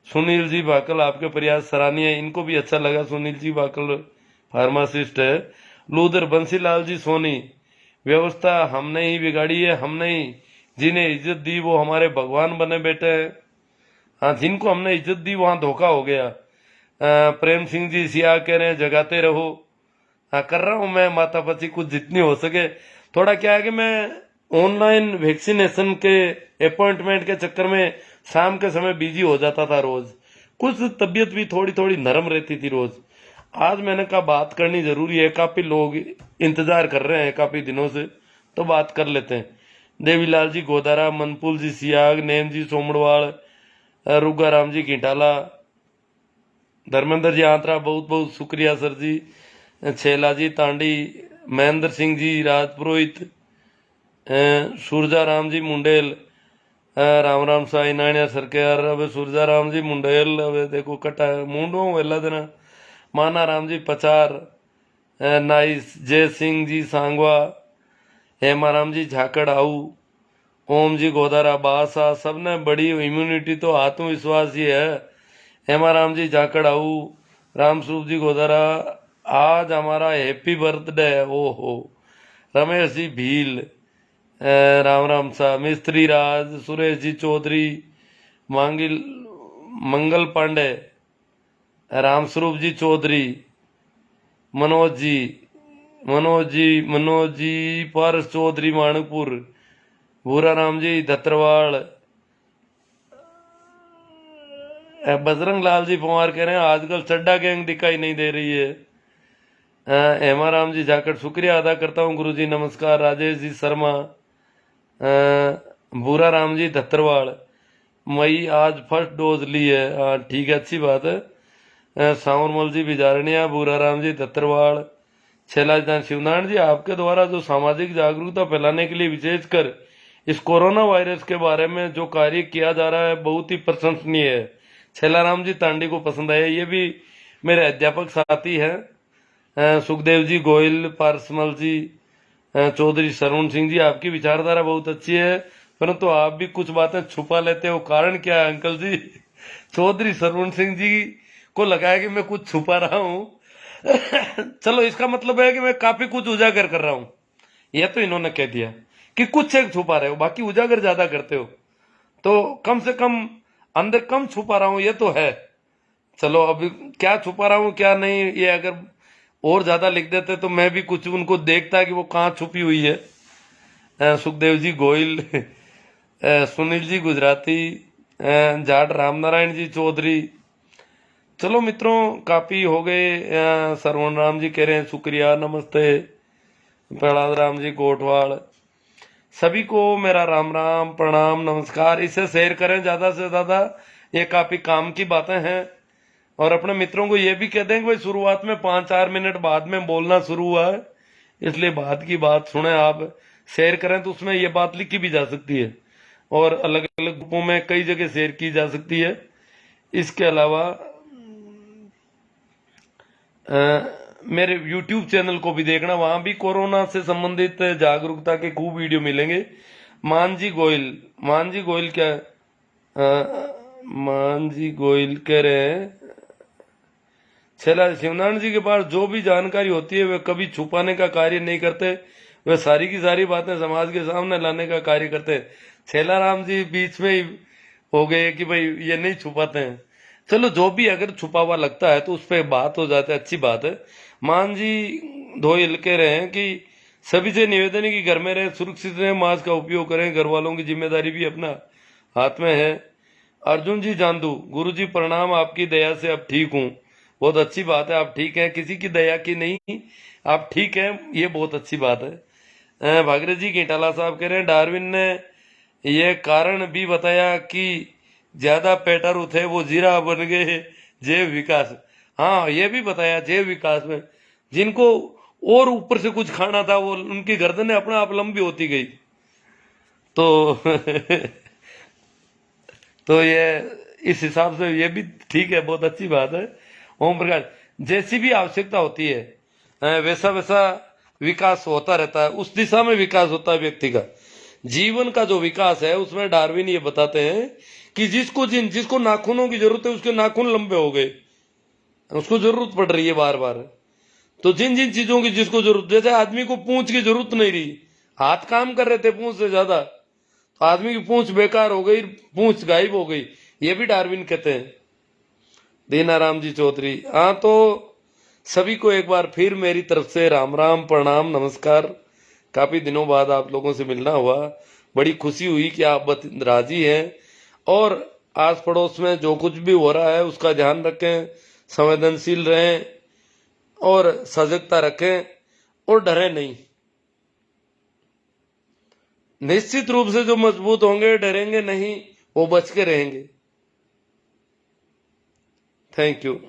सुनील जी बाकल, आपके प्रयास सराहनीय है, इनको भी अच्छा लगा। सुनील जी बाकल फार्मासिस्ट है। लूदर बंसीलाल जी सोनी, व्यवस्था हमने ही बिगाड़ी है, हमने ही जिन्हें इज्जत दी वो हमारे भगवान बने बैठे हैं। हाँ, जिनको हमने इज्जत दी वहां धोखा हो गया। प्रेम सिंह जी सिया कह रहे हैं जगाते रहो। हाँ, कर रहा हूं मैं माता पची कुछ जितनी हो सके। थोड़ा क्या है कि मैं ऑनलाइन वैक्सीनेशन के अपॉइंटमेंट के चक्कर में शाम के समय बिजी हो जाता था रोज, कुछ तबीयत भी थोड़ी थोड़ी नरम रहती थी रोज। आज मैंने कहा बात करनी जरूरी है, काफी लोग इंतजार कर रहे हैं काफी दिनों से, तो बात कर लेते हैं। देवीलाल जी गोदारा, मनपुल जी सियाग, नेम जी सोमड़वाल, रुगा राम जी घिटाला, धर्मेंद्र जी आंतरा, बहुत बहुत शुक्रिया सर जी। छेला जी तांडी, महेंद्र सिंह जी राजपुरोहित, सूरजा राम जी मुंडेल, राम राम साई नाणिया सरकार। अब सूरजा राम जी मुंडेल अब देखो कटा मुंडो वेला देना। माना राम जी पचार, नाइस। जय सिंह जी सांगवा, हेमाराम जी झाकड़ आऊ, ओम जी गोदारा बासा, सबने बड़ी इम्यूनिटी तो आत्मविश्वास ही है। हेमाराम जी झाकड़ आऊ, रामस्वरूप जी गोदारा, आज हमारा हैप्पी बर्थडे है। ओहो। रमेश जी भील, राम राम सा। मिस्त्री राज, सुरेश जी चौधरी, मांगिल मंगल पांडे, रामस्वरूप जी चौधरी, मनोज जी पारस चौधरी मानकपुर, भूरा राम जी धत्रवाड़, बजरंग लाल जी पवार कह रहे हैं आजकल चड्डा गैंग दिखाई नहीं दे रही है। हेमा राम जी जाकर शुक्रिया अदा करता हूँ गुरु जी नमस्कार। राजेश जी शर्मा, भूरा राम जी धत्रवाड़, मई आज फर्स्ट डोज ली है, ठीक है अच्छी बात है। सावरमल जी बिजारनिया, भूरा राम जी धत्रवाड़, छैलाजदान शिवनारायण जी, आपके द्वारा जो सामाजिक जागरूकता फैलाने के लिए विशेषकर इस कोरोना वायरस के बारे में जो कार्य किया जा रहा है बहुत ही प्रशंसनीय है। छैलाराम जी तांडी को पसंद आया, ये भी मेरे अध्यापक साथी हैं। सुखदेव जी गोयल, पारसमल जी, चौधरी सरवण सिंह जी, आपकी विचारधारा बहुत अच्छी है, परंतु आप भी कुछ बातें छुपा लेते हो, कारण क्या है अंकल जी? चौधरी सरवण सिंह जी को लगा है कि मैं कुछ छुपा रहा हूं। चलो, इसका मतलब है कि मैं काफी कुछ उजागर कर रहा हूं। यह तो इन्होंने कह दिया कि कुछ एक छुपा रहे हो, बाकी उजागर ज्यादा करते हो, तो कम से कम अंदर कम छुपा रहा हूं, ये तो है। चलो, अब क्या छुपा रहा हूं क्या नहीं, ये अगर और ज्यादा लिख देते तो मैं भी कुछ उनको देखता कि वो कहाँ छुपी हुई है। सुखदेव जी गोयल, सुनील जी गुजराती, जाट रामनारायण जी चौधरी। चलो मित्रों, काफी हो गए। सरवण राम जी कह रहे हैं शुक्रिया नमस्ते। प्रहलाद राम जी गोठवाड़, सभी को मेरा राम राम प्रणाम नमस्कार। इसे शेयर करें ज्यादा से ज्यादा, ये काफी काम की बातें हैं। और अपने मित्रों को ये भी कह दें कि भाई शुरुआत में 5-4 मिनट बाद में बोलना शुरू हुआ है, इसलिए बाद की बात सुने आप। शेयर करें तो उसमें ये बात लिखी भी जा सकती है और अलग अलग ग्रुपों में कई जगह शेयर की जा सकती है। इसके अलावा मेरे YouTube चैनल को भी देखना, वहां भी कोरोना से संबंधित जागरूकता के खूब वीडियो मिलेंगे। मानजी गोयल क्या, मानजी गोयल कह रहे हैं छैला शिवनारायण जी के पास जो भी जानकारी होती है वे कभी छुपाने का कार्य नहीं करते, वे सारी की सारी बातें समाज के सामने लाने का कार्य करते हैं। छेलाराम जी बीच में ही हो गए कि भाई ये नहीं छुपाते हैं। चलो जो भी अगर छुपा हुआ लगता है तो उस पर बात हो जाती है, अच्छी बात है। मान जी दो कह रहे हैं कि सभी से निवेदन है कि घर में रहे, सुरक्षित रहे, मास्क का उपयोग करें, घर वालों की जिम्मेदारी भी अपना हाथ में है। अर्जुन जी जांदू, गुरु जी प्रणाम, आपकी दया से अब ठीक हूँ। बहुत अच्छी बात है, आप ठीक हैं, किसी की दया की नहीं, आप ठीक हैं, ये बहुत अच्छी बात है। भागीरथ जी घिटाला साहब कह रहे हैं डार्विन ने यह कारण भी बताया कि ज्यादा पेटर थे वो जीरा बन गए जैव विकास। हाँ ये भी बताया, जैव विकास में जिनको और ऊपर से कुछ खाना था वो उनकी गर्दनें अपना आप लंबी होती गई। तो तो ये इस हिसाब से ये भी ठीक है, बहुत अच्छी बात है। ओम प्रकाश, जैसी भी आवश्यकता होती है वैसा वैसा विकास होता रहता है, उस दिशा में विकास होता है व्यक्ति का। जीवन का जो विकास है उसमें डार्विन ये बताते हैं कि जिसको नाखूनों की जरूरत है उसके नाखून लंबे हो गए, उसको जरूरत पड़ रही है बार बार। तो जिन जिन चीजों की जिसको जरूरत, जैसे आदमी को पूंछ की जरूरत नहीं रही, हाथ काम कर रहे थे पूंछ से ज्यादा, तो आदमी की पूंछ बेकार हो गई, पूंछ गायब हो गई, ये भी डार्विन कहते हैं। दीनाराम जी चौधरी, हाँ तो सभी को एक बार फिर मेरी तरफ से राम राम, प्रणाम, नमस्कार। काफी दिनों बाद आप लोगों से मिलना हुआ, बड़ी खुशी हुई कि आप राजी हैं। और आस पड़ोस में जो कुछ भी हो रहा है उसका ध्यान रखें, संवेदनशील रहें और सजगता रखें और डरे नहीं। निश्चित रूप से जो मजबूत होंगे डरेंगे नहीं, वो बच के रहेंगे। Thank you.